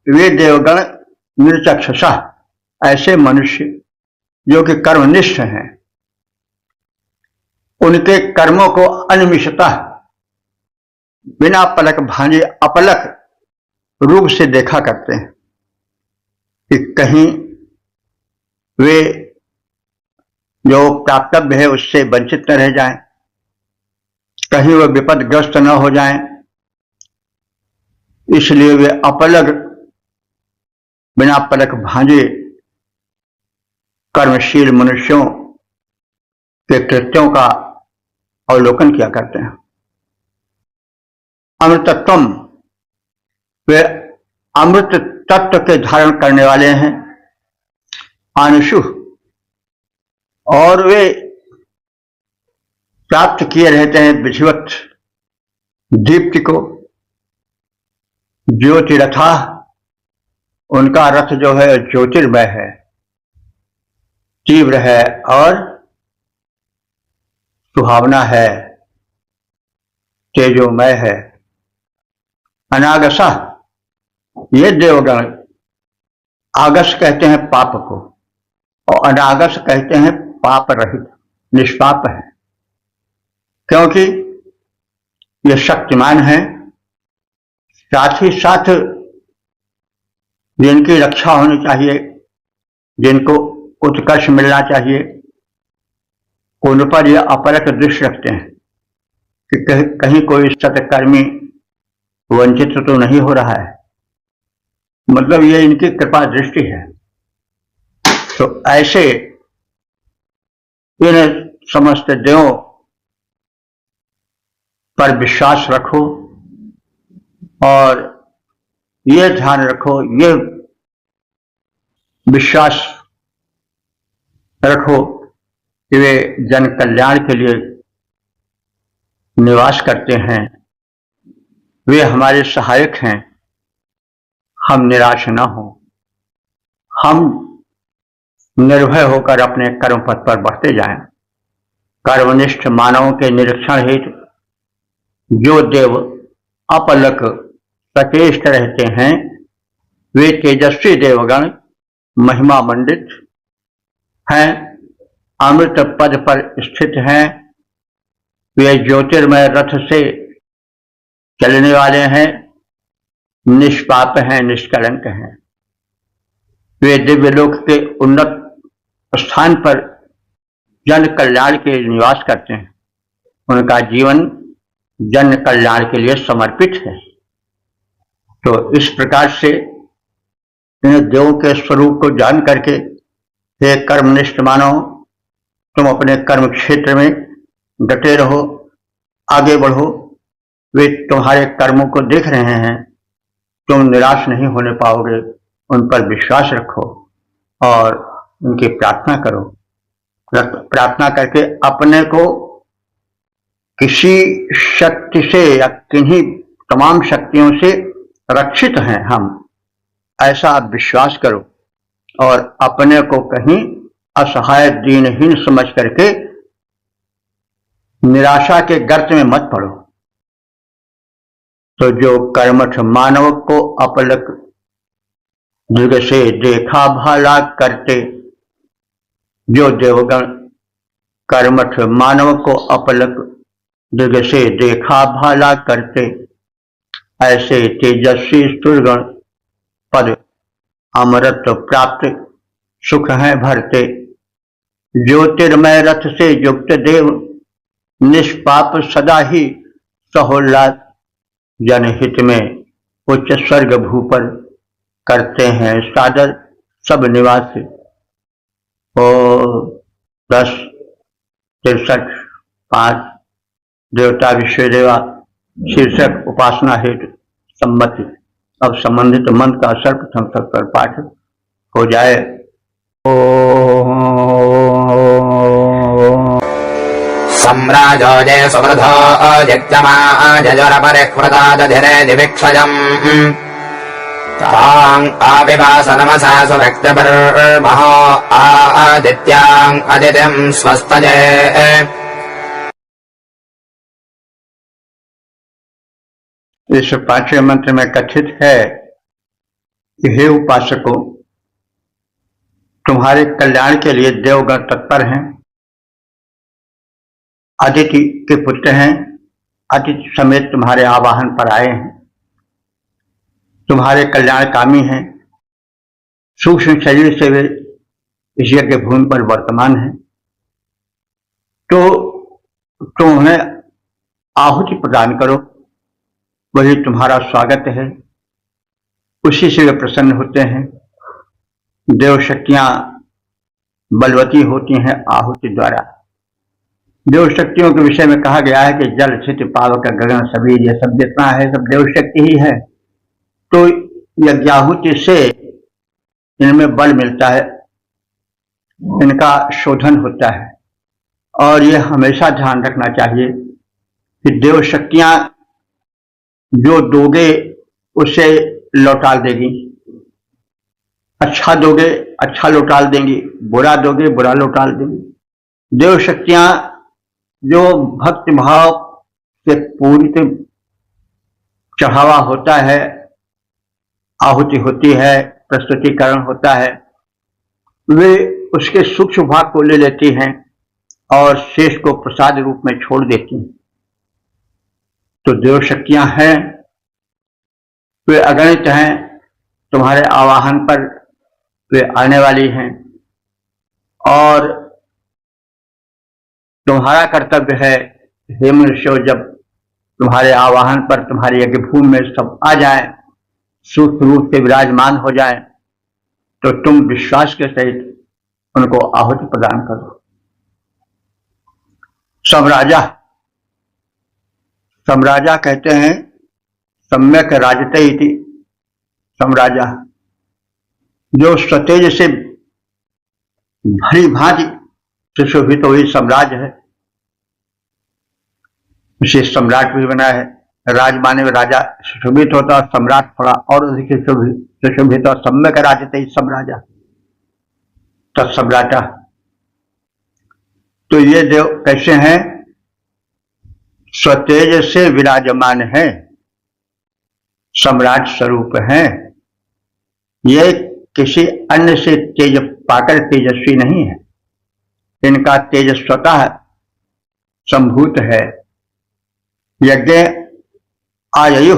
वे देवगण निरचक्षुषः ऐसे मनुष्य जो कि कर्मनिष्ठ हैं, उनके कर्मों को अनिमिषतः बिना पलक भांजे अपलक रूप से देखा करते हैं कि कहीं वे जो प्राप्तव्य है उससे वंचित न रह जाएं, कहीं वे विपदग्रस्त न हो जाएं, इसलिए वे अपलक बिना पलक भांजे कर्मशील मनुष्यों के कृत्यों का अवलोकन किया करते हैं। अमृतत्वम, वे अमृत तत्व के धारण करने वाले हैं। आनुषु, और वे प्राप्त किए रहते हैं विधिवत दीप्ति को। ज्योतिरथा, उनका रथ जो है ज्योतिर्मय है, तीव्र है और सुहावना है, तेजोमय है। अनागसा, ये देवगण आगस कहते हैं पाप को और अनागस कहते हैं पाप रहित, निष्पाप है, क्योंकि ये शक्तिमान है, साथ ही साथ जिनकी रक्षा होनी चाहिए, जिनको उत्कर्ष मिलना चाहिए, उन पर यह अपलक दृष्टि रखते हैं कि कहीं कोई सत्कर्मी वंचित तो नहीं हो रहा है। मतलब ये इनकी कृपा दृष्टि है। तो ऐसे इन समस्त देवों पर विश्वास रखो और ये ध्यान रखो, ये विश्वास रखो कि वे जन कल्याण के लिए निवास करते हैं, वे हमारे सहायक हैं। हम निराश न हो, हम निर्भय होकर अपने कर्म पथ पर बढ़ते जाएं। कर्मनिष्ठ मानवों के निरीक्षण हेतु जो देव अपलक सचेष्ट रहते हैं, वे तेजस्वी देवगण महिमा मंडित हैं, अमृत पद पर स्थित हैं। वे ज्योतिर्मय रथ से चलने वाले हैं, निष्पाप हैं, निष्कलंक हैं। वे दिव्य लोक के उन्नत स्थान पर जन कल्याण के लिए निवास करते हैं। उनका जीवन जन कल्याण के लिए समर्पित है। तो इस प्रकार से इन देवों के स्वरूप को जान करके हे कर्मनिष्ठ मानव, तुम अपने कर्म क्षेत्र में डटे रहो, आगे बढ़ो। वे तुम्हारे कर्मों को देख रहे हैं, तुम निराश नहीं होने पाओगे। उन पर विश्वास रखो और उनकी प्रार्थना करो। प्रार्थना करके अपने को किसी शक्ति से या किन्हीं तमाम शक्तियों से रक्षित हैं हम, ऐसा विश्वास करो और अपने को कहीं असहाय दीनहीन समझ करके निराशा के गर्त में मत पड़ो। तो जो कर्मठ मानव को अपलक दृग से देखा भाला करते, जो देवगण कर्मठ मानव को अपलक दृग से देखा भाला करते, ऐसे तेजस्वी सुरगण पद अमृत प्राप्त सुख है भरते। ज्योतिर्मय रथ से युक्त देव निष्पाप सदा ही सहोल्लास, जनहित में उच्च स्वर्ग भूपर करते हैं सादर सब निवासी। ओ 10, 63, 5 देवता विश्वदेवा शीर्षक उपासना हेतु सम्मति। अब संबंधित मंत्र का सर्वप्रथम पर पाठ हो जाए। सम्राजो जय सुवृधो जग्जमा जजर परिह्वदादधिरे दिविक्षजम् ताम् आविवासनमसा सुभक्तपर्महो आदित्याम् अदितिम् स्वस्तजे। इस 5वें मंत्र में कथित है कि हे उपासकों, तुम्हारे कल्याण के लिए देवगण तत्पर हैं, अदिति के पुत्र हैं, अदिति समेत तुम्हारे आवाहन पर आए हैं, तुम्हारे कल्याणकामी हैं, सूक्ष्म शरीर से वे इस यज्ञ भूमि पर वर्तमान हैं, तो तुम उन्हें आहुति प्रदान करो, वही तुम्हारा स्वागत है, उसी से वे प्रसन्न होते हैं। देव शक्तियां बलवती होती हैं आहुति द्वारा। देव शक्तियों के विषय में कहा गया है कि जल क्षिति पावक गगन सभी ये सब जितना है सब देव शक्ति ही है। तो यज्ञाहुति से इनमें बल मिलता है, इनका शोधन होता है। और यह हमेशा ध्यान रखना चाहिए कि देव शक्तियां जो दोगे उसे लौटा देगी, अच्छा दोगे अच्छा लौटा देंगी, बुरा दोगे बुरा लौटा देंगी। देव शक्तियां जो भक्ति भाव से पूरित चढ़ावा होता है, आहुति होती है, प्रस्तुतिकरण होता है, वे उसके सूक्ष्म भाग को ले लेती हैं और शेष को प्रसाद रूप में छोड़ देती हैं। तो देव शक्तियां हैं, वे अगणित हैं, तुम्हारे आवाहन पर वे आने वाली हैं और तुम्हारा कर्तव्य है हे मनुष्यों, जब तुम्हारे आवाहन पर तुम्हारी यज्ञ भूमि में सब आ जाए, सूक्ष्म रूप से विराजमान हो जाए, तो तुम विश्वास के सहित उनको आहुति प्रदान करो। सम्राजा, सम्राजा कहते हैं सम्यक राजते इति। सम्राजा जो सतेज से भली भांति सुशोभित हुई सम्राज है, उसे सम्राट भी बना है। राज माने राजा सुशोभित होता और सम्राट थोड़ा और अधिक सुशोभित और सम्यक राजते सम्राजा तत्सम्राटा। तो ये देव कैसे हैं? स्वतेज से विराजमान है, सम्राट स्वरूप हैं। ये किसी अन्य से तेज पाकर तेजस्वी नहीं है, इनका तेज स्वतः संभूत है। यज्ञ आयु,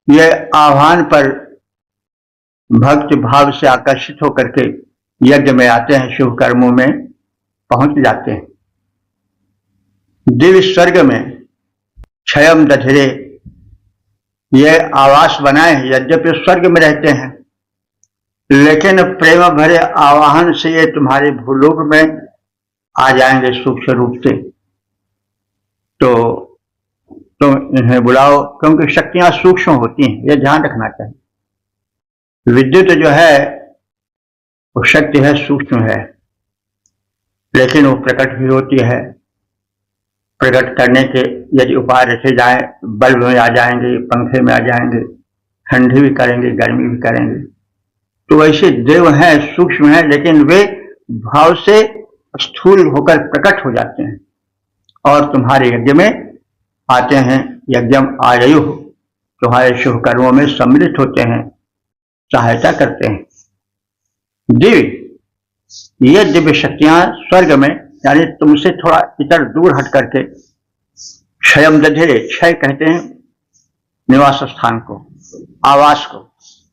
ये आह्वान पर भक्ति भाव से आकर्षित होकर के यज्ञ में आते हैं, शुभ कर्मों में पहुंच जाते हैं। दिव्य स्वर्ग में क्षयम दधिरे, ये आवास बनाए हैं, यद्यपि स्वर्ग में रहते हैं, लेकिन प्रेम भरे आवाहन से ये तुम्हारे भूलोक में आ जाएंगे सूक्ष्म रूप से। तो तुम इन्हें बुलाओ, क्योंकि शक्तियां सूक्ष्म होती हैं, ये ध्यान रखना चाहिए। विद्युत जो है वो शक्ति है, सूक्ष्म है, लेकिन वो प्रकट भी होती है। प्रकट करने के यदि उपाय रखे जाए, बल्ब में आ जाएंगे, पंखे में आ जाएंगे, ठंडी भी करेंगे, गर्मी भी करेंगे। तो वैसे देव हैं, सूक्ष्म हैं, लेकिन वे भाव से स्थूल होकर प्रकट हो जाते हैं और तुम्हारे यज्ञ में आते हैं। यज्ञम आयु, तुम्हारे शुभ कर्मों में सम्मिलित होते हैं, सहायता करते हैं। दिव्य, ये दिव्य शक्तियां स्वर्ग में, यानी तुमसे थोड़ा इधर दूर हट करके, क्षयम दधिरे, क्षय कहते हैं निवास स्थान को, आवास को।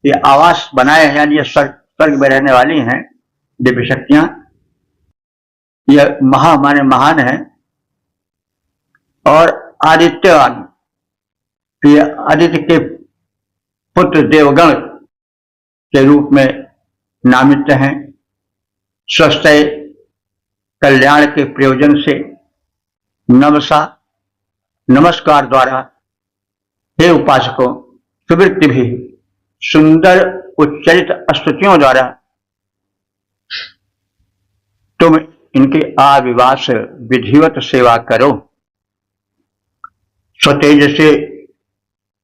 ये आवास बनाए हैं, यानी ये स्वर्ग में रहने वाली हैं दिव्य शक्तियां। ये महा माने महान है। और आदित्यवान, ये आदित्य के पुत्र देवगण के रूप में नामित हैं। स्वस्थ कल्याण के प्रयोजन से नमस्कार द्वारा हे उपासकों, सुवृत्ति भी सुंदर उच्चरित स्तुतियों द्वारा तुम इनके आविवास विधिवत सेवा करो। स्वतेज से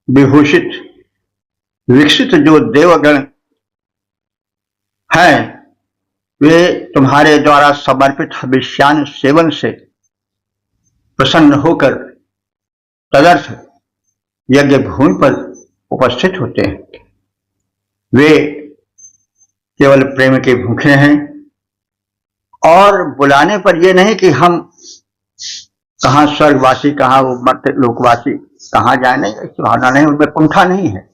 विभूषित विकसित जो देवगण हैं, वे तुम्हारे द्वारा समर्पित हविष्यान सेवन से प्रसन्न होकर तदर्थ यज्ञ भूमि पर उपस्थित होते हैं। वे केवल प्रेम के भूखे हैं और बुलाने पर यह नहीं कि हम कहाँ स्वर्गवासी, कहाँ वो मर्त्य लोकवासी, कहाँ जाए, नहीं, ऐसी भावना नहीं, उनमें कुंठा नहीं है।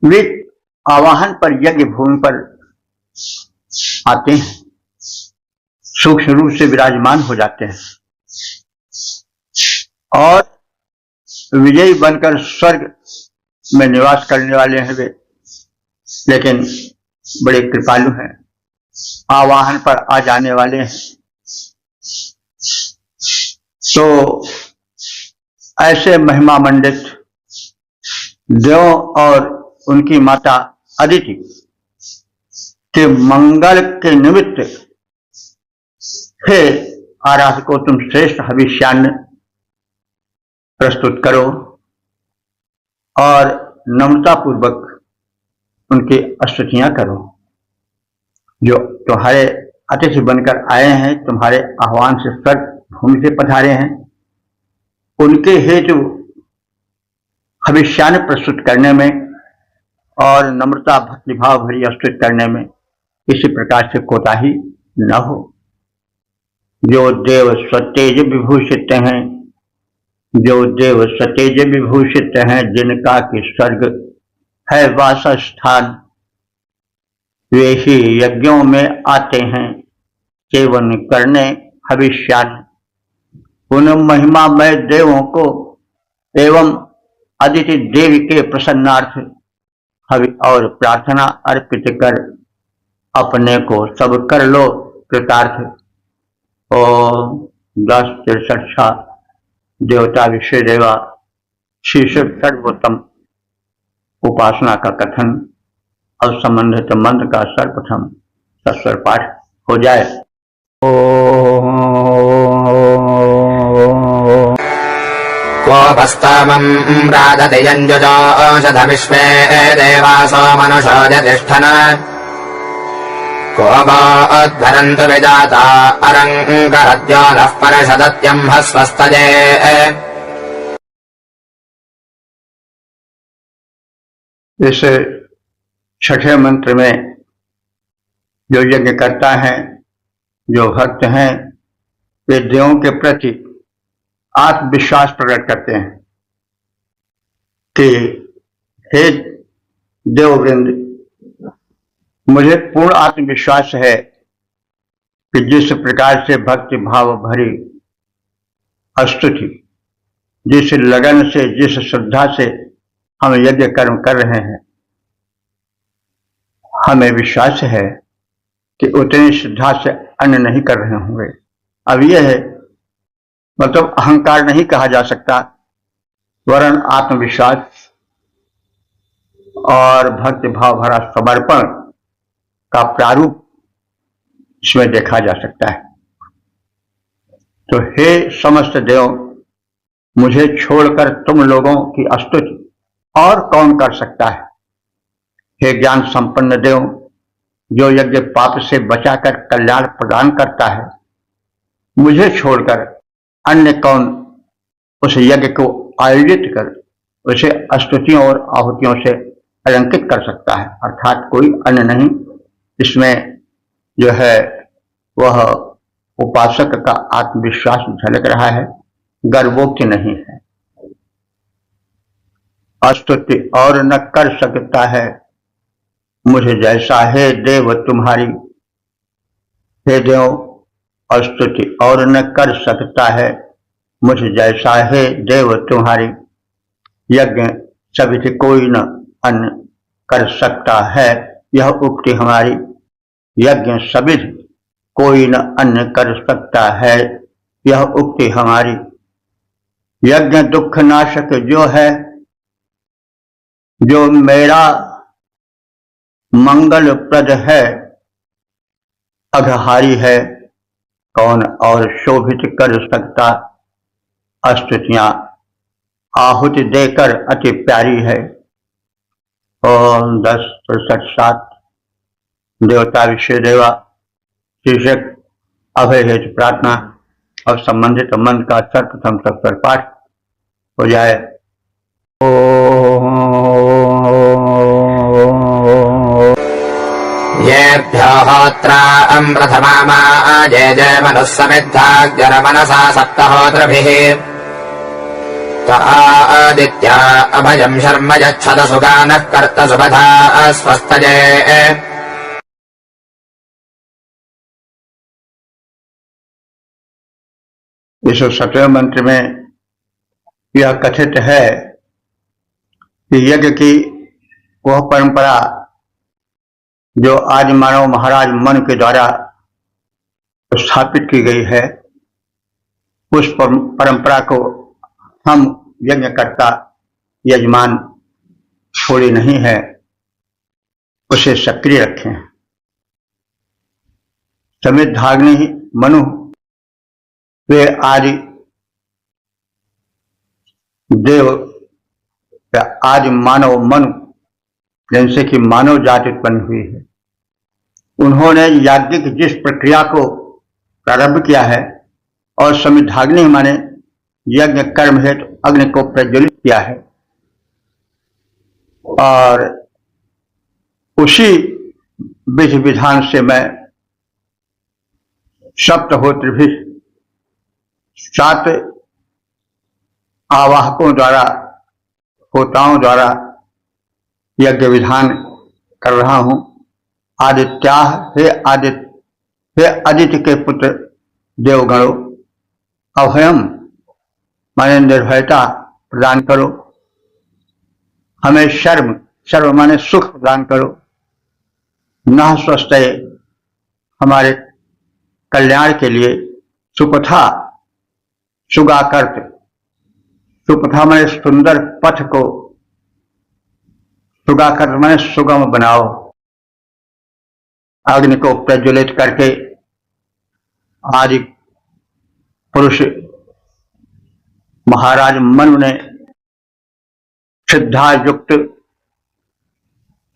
वे आवाहन पर यज्ञ भूमि पर आते हैं, सूक्ष्म रूप से विराजमान हो जाते हैं और विजयी बनकर स्वर्ग में निवास करने वाले हैं वे, लेकिन बड़े कृपालु हैं, आवाहन पर आ जाने वाले हैं। तो ऐसे महिमा मंडित देवों और उनकी माता अदिति के मंगल के निमित्त हे आराधकों, तुम श्रेष्ठ हविष्यान्न प्रस्तुत करो और नम्रता पूर्वक उनकी स्तुतियां करो। जो तुम्हारे अतिथि बनकर आए हैं, तुम्हारे आह्वान से स्वर्ग भूमि से पधारे हैं, उनके हेतु हविष्यान्न प्रस्तुत करने में और नम्रता भक्तिभाव भरी स्तुति करने में किसी प्रकार से कोताही न हो। जो देव स्वतेज विभूषित हैं, जो देव स्वतेज विभूषित हैं, जिनका कि स्वर्ग है वास स्थान, वे ही यज्ञों में आते हैं सेवन करने हविष्यान्न। उन महिमामय देवों को एवं अदिति देवी के प्रसन्नार्थ हवि और प्रार्थना अर्पित कर अपने को सब कर लो कृतार्थ। ओम 1063 देवता विषय देवा श्री शिव सर्वोत्तम उपासना का कथन और संबंधित मंत्र का सर्वप्रथम सस्वर पाठ हो जाए। कोपस्तामं राधते यञ्जुजोषध विश्वे देवासो मनुषो यतिष्ठन् कोपोद्धरन्तु विजाता अरङ्गहत्यो नः परषदत्यम्भ स्वस्तये। इस छठे मंत्र में जो यज्ञ करता है, जो भक्त हैं, वे देवों के प्रति आत्मविश्वास प्रकट करते हैं कि हे देववृंद, मुझे पूर्ण आत्मविश्वास है कि जिस प्रकार से भक्ति भाव भरी स्तुति, जिस लगन से, जिस श्रद्धा से हम यज्ञ कर्म कर रहे हैं, हमें विश्वास है कि उतनी श्रद्धा से अन्य नहीं कर रहे होंगे। अब यह है, मतलब अहंकार नहीं कहा जा सकता, वरन आत्मविश्वास और भक्ति भाव भरा समर्पण का प्रारूप इसमें देखा जा सकता है। तो हे समस्त देव, मुझे छोड़कर तुम लोगों की स्तुति और कौन कर सकता है। हे ज्ञान संपन्न देव, जो यज्ञ पाप से बचाकर कल्याण प्रदान करता है, मुझे छोड़कर अन्य कौन उस यज्ञ को आयोजित कर उसे स्तुतियों और आहुतियों से अलंकित कर सकता है। अर्थात कोई अन्य नहीं, इसमें जो है वह उपासक का आत्मविश्वास झलक रहा है, गर्वोक्ति नहीं है। स्तुति और न कर सकता है मुझे जैसा है देव तुम्हारी। हे देव, स्तुति और न कर सकता है मुझे जैसा है देव तुम्हारी। यज्ञ सभी कोई न अन्य कर सकता है, यह उक्ति हमारी। यज्ञ सभी कोई न अन्य कर सकता है, यह उक्ति हमारी। यज्ञ दुख नाशक जो है, जो मेरा मंगल प्रद है, अघहारी है, कौन और शोभित कर सकता। स्तुतियां आहुति देकर अति प्यारी है। ओम 10:67 देवता विषय देवा शीर्षक अभय हेतु प्रार्थना और संबंधित मंत्र का सर्वप्रथम तत्पर पाठ हो जाए। येभ्यो होत्रां प्रथमा जय जय मनुः समिद्धाग्निर्मनसा सप्तहोत्रभिः त आदित्या अभयं शर्म यच्छत सुगानः कर्त सुपथा स्वस्तये। इस 17वें मंत्र में यह कथित है कि यज्ञ की वह परंपरा जो आज मानव महाराज मनु के द्वारा स्थापित की गई है, उस परंपरा को हम यज्ञकर्ता यजमान छोड़ी नहीं है, उसे सक्रिय रखें। समिद्धाग्नि मनु वे आदि देव, आदि मानव मनु, जिनसे कि मानव जाति उत्पन्न हुई है, उन्होंने याज्ञिक जिस प्रक्रिया को प्रारंभ किया है और समिद्धाग्नि माने यज्ञ कर्म हेतु अग्नि को प्रज्वलित किया है, और उसी विधि विधान से मैं सप्तहोत्र भी 7 आवाहकों द्वारा, होताओं द्वारा यज्ञ विधान कर रहा हूं। आदित्या, हे आदित्य के पुत्र देवगणों, अभयम माने निर्भयता प्रदान करो, हमें शर्म माने सुख प्रदान करो, नः स्वस्तये हमारे कल्याण के लिए, सुपथा सुगाकर्त, सुपथा माने सुंदर पथ को, सुगाकर्त माने सुगम बनाओ। अग्नि को प्रज्वलित करके आदि पुरुष महाराज मनु ने श्रद्धा युक्त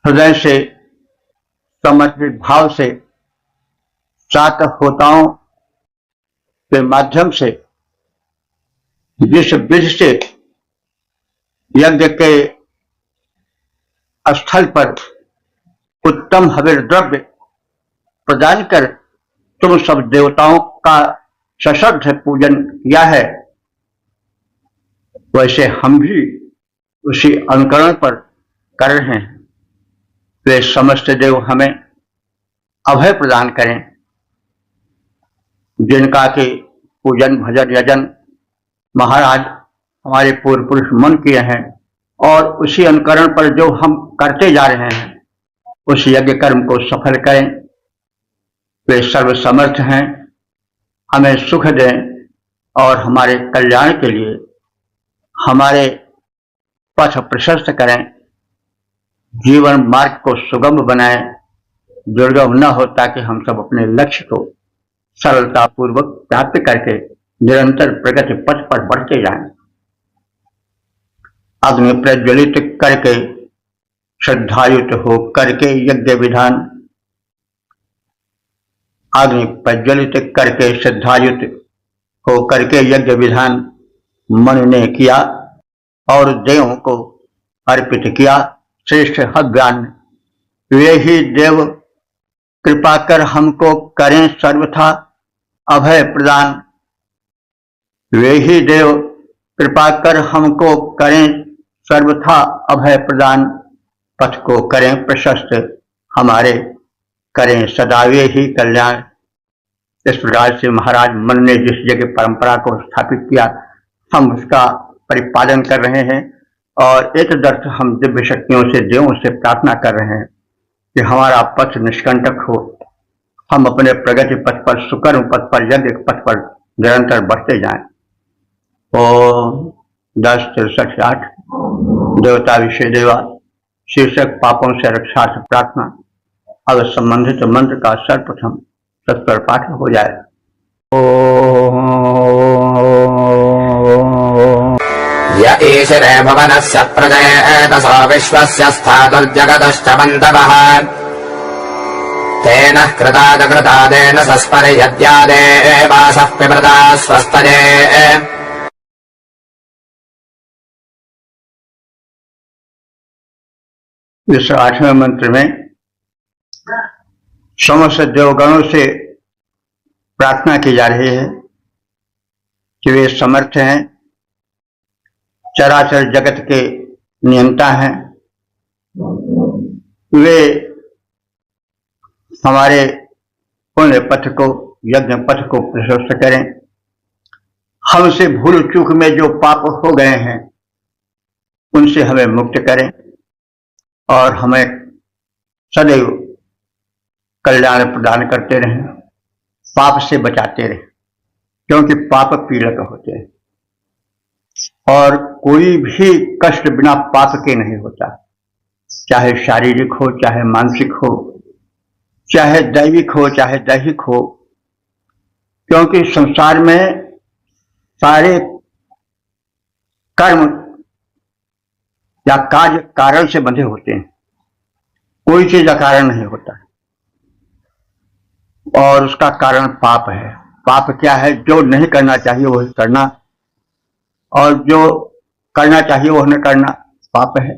हृदय से, समर्पित भाव से 7 होताओं के माध्यम से जिस विधि से यज्ञ के स्थल पर उत्तम हविर द्रव्य प्रदान कर तुम सब देवताओं का सश्रद्ध पूजन किया है, वैसे हम भी उसी अनुकरण पर कर रहे हैं। वे समस्त देव हमें अभय प्रदान करें, जिनका के पूजन भजन यजन महाराज हमारे पूर्व पुरुष मन किए हैं, और उसी अनुकरण पर जो हम करते जा रहे हैं, उस यज्ञ कर्म को सफल करें। वे सर्वसमर्थ हैं, हमें सुख दें और हमारे कल्याण के लिए हमारे पथ प्रशस्त करें, जीवन मार्ग को सुगम बनाएं, दुर्गम न हो, ताकि हम सब अपने लक्ष्य को सरलता पूर्वक प्राप्त करके निरंतर प्रगति पथ पर बढ़ते जाएं। अग्नि प्रज्वलित करके श्रद्धायुक्त हो करके यज्ञ विधान, अग्नि प्रज्वलित करके श्रद्धायुक्त हो करके यज्ञ विधान मन ने किया और देवों को अर्पित किया। श्रेष्ठ हव्यान वे ही देव कृपा कर हमको करें सर्वथा अभय प्रदान, वे ही देव कृपा कर हमको करें सर्वथा अभय प्रदान, पथ को करें प्रशस्त हमारे, करें सदा वे ही कल्याण। इस प्रकार से महाराज मन ने जिस यज्ञ परंपरा को स्थापित किया, हम उसका परिपालन कर रहे हैं, और एक दर्थ हम दिव्य शक्तियों से, देवों से प्रार्थना कर रहे हैं कि हमारा पथ निष्कंटक हो, हम अपने प्रगति पथ पर, सुकर्म पथ पर, यज्ञ पथ पर निरंतर बढ़ते जाएं। ओम 10-63-8 देवता विषय देवा शीर्षक पापों से रक्षार्थ प्रार्थना। अब संबंधित मंत्र का सर्वप्रथम सत्पर पाठ हो जाए। य ईशिरे भुवनस्य प्रजयेतसो विश्वस्य स्थातुर्जगदष्टमन्तवः तेन कृतादकृतादेन सस्पर्यद्यादेवासः पिबृता स्वस्तये। इस 8वें मंत्र में समस्त देवगणों से प्रार्थना की जा रही है कि वे समर्थ हैं, चराचर जगत के नियंता हैं, वे हमारे पुण्य पथ को, यज्ञ पथ को प्रशस्त करें। हमसे भूल चूक में जो पाप हो गए हैं उनसे हमें मुक्त करें और हमें सदैव कल्याण प्रदान करते रहें, पाप से बचाते रहें, क्योंकि पाप पीड़क होते हैं और कोई भी कष्ट बिना पाप के नहीं होता, चाहे शारीरिक हो, चाहे मानसिक हो, चाहे दैविक हो, चाहे दैहिक हो, क्योंकि संसार में सारे कर्म या कार्य कारण से बंधे होते हैं, कोई चीज अकारण नहीं होता और उसका कारण पाप है। पाप क्या है? जो नहीं करना चाहिए वही करना और जो करना चाहिए वह न करना पाप है।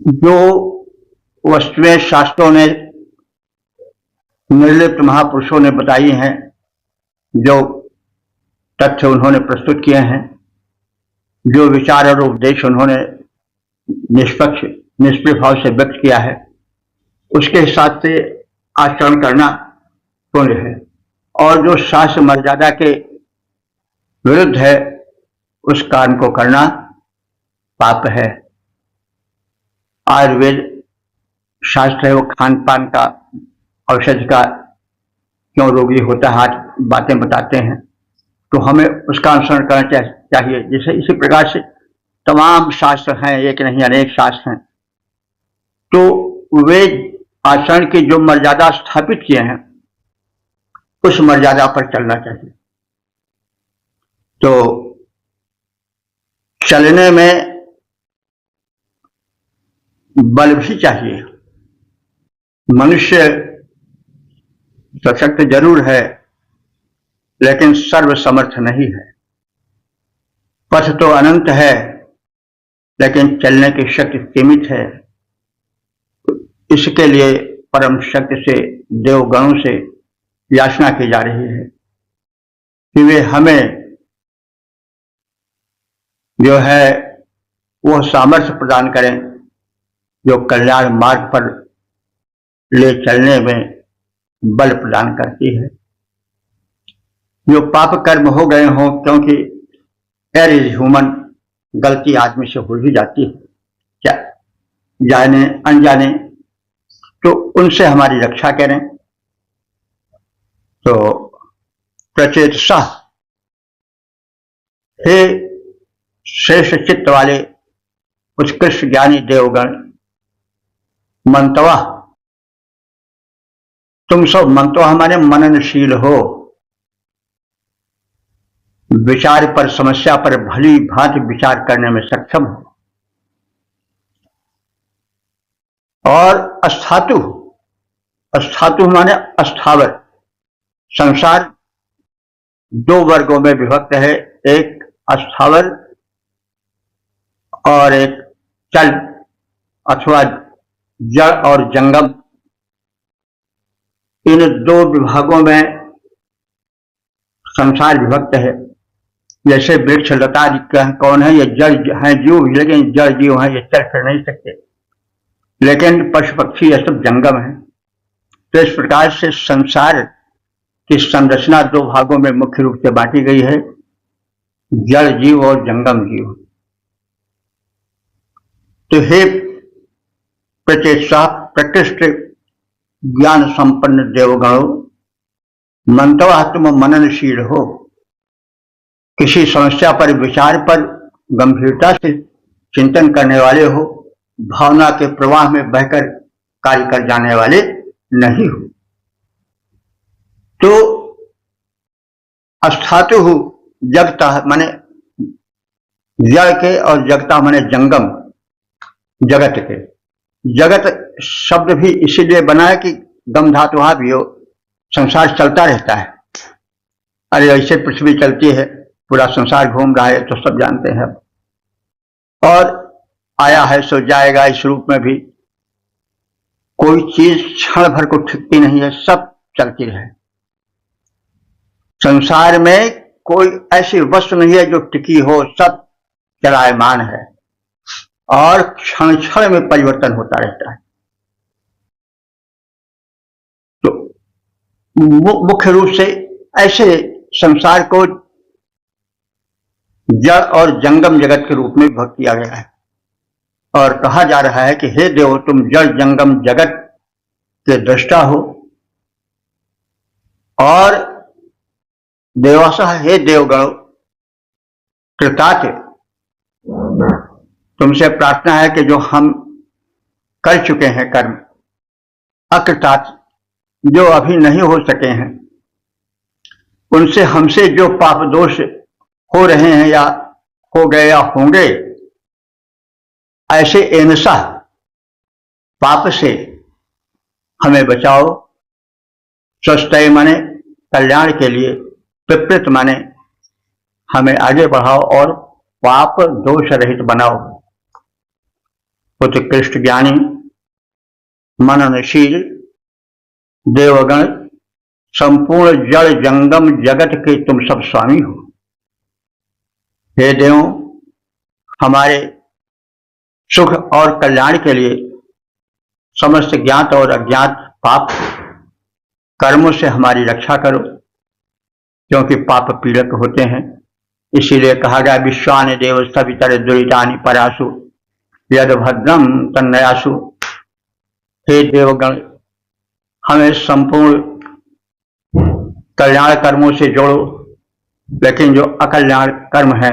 जो वस्तुएं शास्त्रों ने, निर्लिप्त महापुरुषों ने बताई हैं, जो तथ्य उन्होंने प्रस्तुत किए हैं, जो विचार और उपदेश उन्होंने निष्पक्ष निष्प्रिय भाव से व्यक्त किया है, उसके हिसाब से आचरण करना पुण्य है और जो शास्त्र मर्यादा के विरुद्ध है उस कार्य को करना पाप है। आयुर्वेद शास्त्र है वो खान पान का, औषधि का, क्यों रोगी होता है बातें बताते हैं, तो हमें उसका अनुसरण करना चाहिए। जैसे इसी प्रकार से तमाम शास्त्र हैं, एक नहीं अनेक शास्त्र हैं, तो वे आचरण की जो मर्यादा स्थापित किए हैं उस मर्यादा पर चलना चाहिए। तो चलने में बल भी चाहिए। मनुष्य सशक्त जरूर है लेकिन सर्वसमर्थ नहीं है। पथ तो अनंत है लेकिन चलने की शक्ति सीमित है। इसके लिए परम शक्ति से, देवगणों से याचना की जा रही है कि वे हमें जो है वह सामर्थ्य प्रदान करें जो कल्याण मार्ग पर ले चलने में बल प्रदान करती है। जो पाप कर्म हो गए हों, क्योंकि एर इज ह्यूमन, गलती आदमी से हो ही जाती है, क्या जाने अनजाने, तो उनसे हमारी रक्षा करें। तो प्रचेत सह, हे श्रेष्ठ चित्त वाले उत्कृष्ट ज्ञानी देवगण, मंतवा, तुम सब मंतवा हमारे मननशील हो, विचार पर, समस्या पर भली भांति विचार करने में सक्षम हो और अस्थातु, अस्थातु माने अस्थावर। संसार दो वर्गों में विभक्त है, एक अस्थावर और एक चल अथवा जड़ और जंगम। इन दो विभागों में संसार विभक्त है। जैसे वृक्ष लता कौन है? ये जड़ हैं, जीव, लेकिन जड़ जीव हैं, ये चल फिर नहीं सकते, लेकिन पशु पक्षी ये सब जंगम है। तो इस प्रकार से संसार की संरचना दो भागों में मुख्य रूप से बांटी गई है, जड़ जीव और जंगम जीव। तो हे प्रचेतसा, प्रकृष्ट ज्ञान संपन्न देवगणों, मंतवा तुम मननशील हो। किसी समस्या पर, विचार पर गंभीरता से चिंतन करने वाले हो, भावना के प्रवाह में बहकर कार्य कर जाने वाले नहीं हो। तो अस्थातु जगता माने जड़ के, और जगता माने जंगम, जगत के। जगत शब्द भी इसीलिए बना है कि गम धातु भी हो, संसार चलता रहता है। अरे ऐसे पृथ्वी चलती है, पूरा संसार घूम रहा है तो सब जानते हैं। और आया है सो जाएगा, इस रूप में भी कोई चीज क्षण भर को टिकती नहीं है, सब चलती रहे। संसार में कोई ऐसी वस्तु नहीं है जो टिकी हो, सब चलायमान है और क्षण क्षण में परिवर्तन होता रहता है। तो मुख्य रूप से ऐसे संसार को जड़ और जंगम जगत के रूप में विभक्त किया गया है और कहा जा रहा है कि हे देव, तुम जड़ जंगम जगत के दृष्टा हो। और देवासः, हे देवगण, कृतार्थ, तुमसे प्रार्थना है कि जो हम कर चुके हैं कर्म, अकृतार्थ जो अभी नहीं हो सके हैं, उनसे हमसे जो पाप दोष हो रहे हैं या हो गए या होंगे, ऐसे एनसा पाप से हमें बचाओ। स्वस्थय माने कल्याण के लिए, विपरीत माने हमें आगे बढ़ाओ और पाप दोष रहित बनाओ। उत्कृष्ट ज्ञानी मननशील देवगण, संपूर्ण जड़ जंगम जगत के तुम सब स्वामी हो। हे देव, हमारे सुख और कल्याण के लिए समस्त ज्ञात और अज्ञात पाप कर्मों से हमारी रक्षा करो, क्योंकि पाप पीड़क होते हैं। इसीलिए कहा गया, विश्वानि देव सवितर दुरितानि परासु यद भद्रम तन्नयासु। हे देवगण, हमें संपूर्ण कल्याण कर्मों से जोड़ो, लेकिन जो अकल्याण कर्म है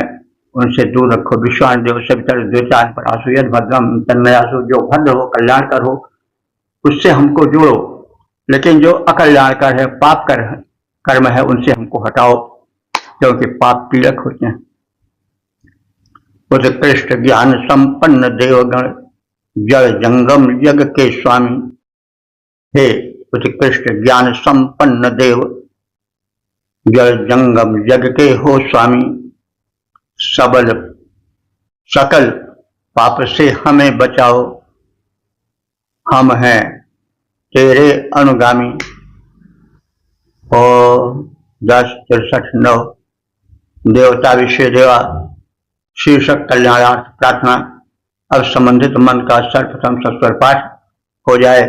उनसे दूर रखो। विश्वानि देव सवितर दुरितानि परासु यद भद्रम तन्नयासु। जो भद्र हो, कल्याणकर हो, उससे हमको जोड़ो, लेकिन जो अकल्याणकर है, पाप कर्म है, उनसे हमको हटाओ, क्योंकि पाप पीड़क होते हैं। उत्कृष्ट ज्ञान संपन्न देवगण, जड़ जंगम जग के स्वामी। हे उत्कृष्ट ज्ञान संपन्न देव, जड़ जंगम जग के हो स्वामी। सकल पाप से हमें बचाओ, हम हैं तेरे अनुगामी। और 10, 63, 9 देवता विषय देवा शीर्षक कल्याणार्थ प्रार्थना। अब संबंधित मन का सर्वप्रथम सस्वर पाठ हो जाए।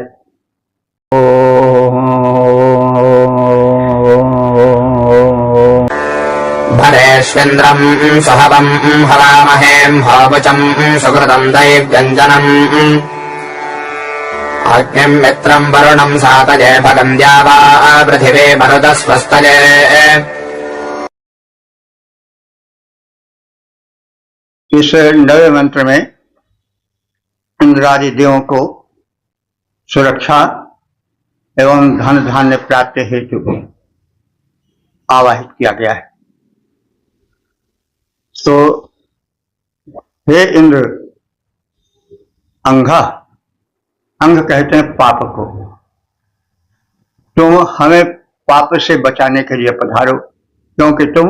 भरेष्वेन्द्रं सहवं हवामहे होवचं सुकृतं दैव्यञ्जनम् अग्निं मित्रं वरुणं सातये भगं द्यावा पृथिवी मरुतस्वस्तये। इस नवे मंत्र में इंद्रादि देवों को सुरक्षा एवं धन धान्य प्राप्ति हेतु आवाहित किया गया है। तो हे इंद्र, अंग कहते हैं पाप को, तुम हमें पाप से बचाने के लिए पधारो, क्योंकि तुम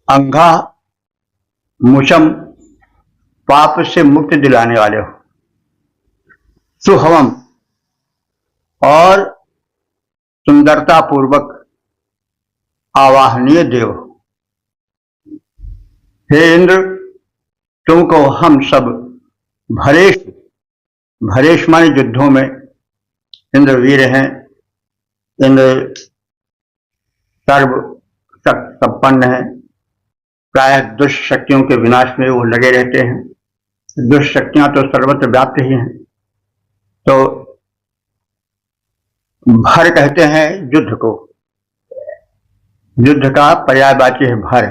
अंगा मुचम पाप से मुक्ति दिलाने वाले हो। सुहवम और सुंदरता पूर्वक आवाहनीय देव। हे इंद्र, तुमको हम सब भरेश माने युद्धों में इंद्र वीर हैं। इंद्र सर्व संपन्न है, प्रायः दुष्ट शक्तियों के विनाश में वो लगे रहते हैं। दुष्ट शक्तियां तो सर्वत्र व्याप्त ही हैं। तो भर कहते हैं युद्ध को, युद्ध का पर्यायवाची है भर,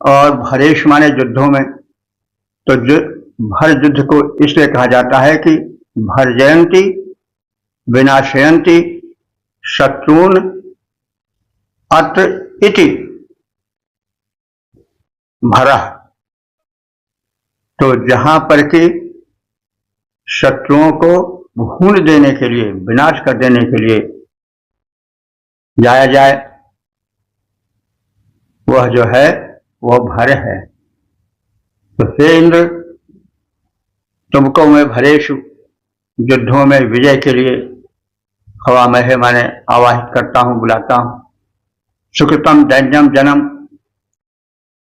और भरेश माने युद्धों में। तो भर युद्ध को इसलिए कहा जाता है कि भर्जयंती विनाशयंती शत्रुन अत्र इति भरा। तो जहां पर कि शत्रुओं को भून देने के लिए, विनाश कर देने के लिए जाया जाए, वह जो है वह भर है। तो हे इंद्र, तुमको मैं भरेशु युद्धों में विजय के लिए हवा में माने आवाहित करता हूं, बुलाता हूं। सुकृतम दैन्यम जन्म,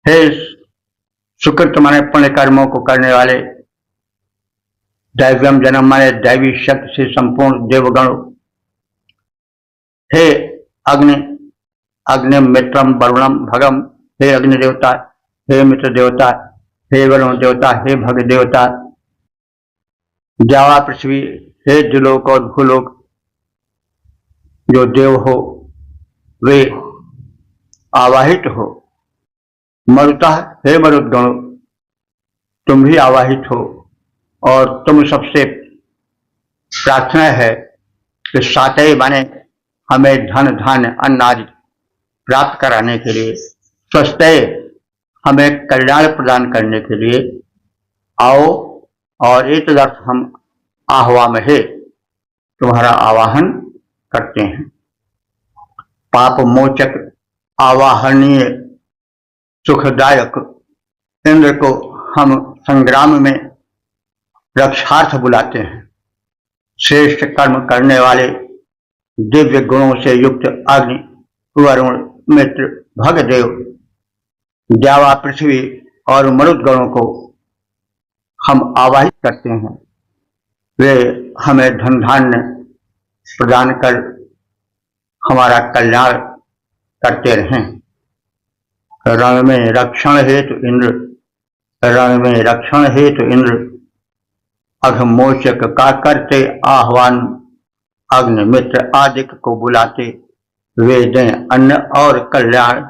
हे सुकृत माने पुण्य कर्मों को करने वाले, दैव्यम जन्म माने दैवी शक्ति से संपूर्ण देवगण, हे अग्नि, अग्नि मित्रम वरुणम भगम, हे अग्नि देवता, हे मित्र देवता, हे वरुण देवता, हे भग देवता, जावा पृथ्वी, हे द्युलोक और भूलोक, जो देव हो वे आवाहित हो। मरुता, हे मरुद्गण, तुम भी आवाहित हो, और तुम सबसे प्रार्थना है कि सातय माने हमें धन धान्य अन्न आदि प्राप्त कराने के लिए, स्वस्थय हमें कल्याण प्रदान करने के लिए आओ, और एक तरफ हम आह्वामहे, तुम्हारा आवाहन करते हैं। पाप मोचक आवाहनीय सुखदायक इंद्र को हम संग्राम में रक्षार्थ बुलाते हैं। श्रेष्ठ कर्म करने वाले दिव्य गुणों से युक्त अग्नि, वरुण, मित्र, भगदेव, द्यावा पृथ्वी और मरुदगणों को हम आवाहित करते हैं। वे हमें धन धान्य प्रदान कर हमारा कल्याण करते रहें। रण में रक्षण हेतु इंद्र, रण में रक्षण हेतु इंद्र, अघमोचक का करते आह्वान, अग्नि मित्र आदि को बुलाते, वे दें अन्न और कल्याण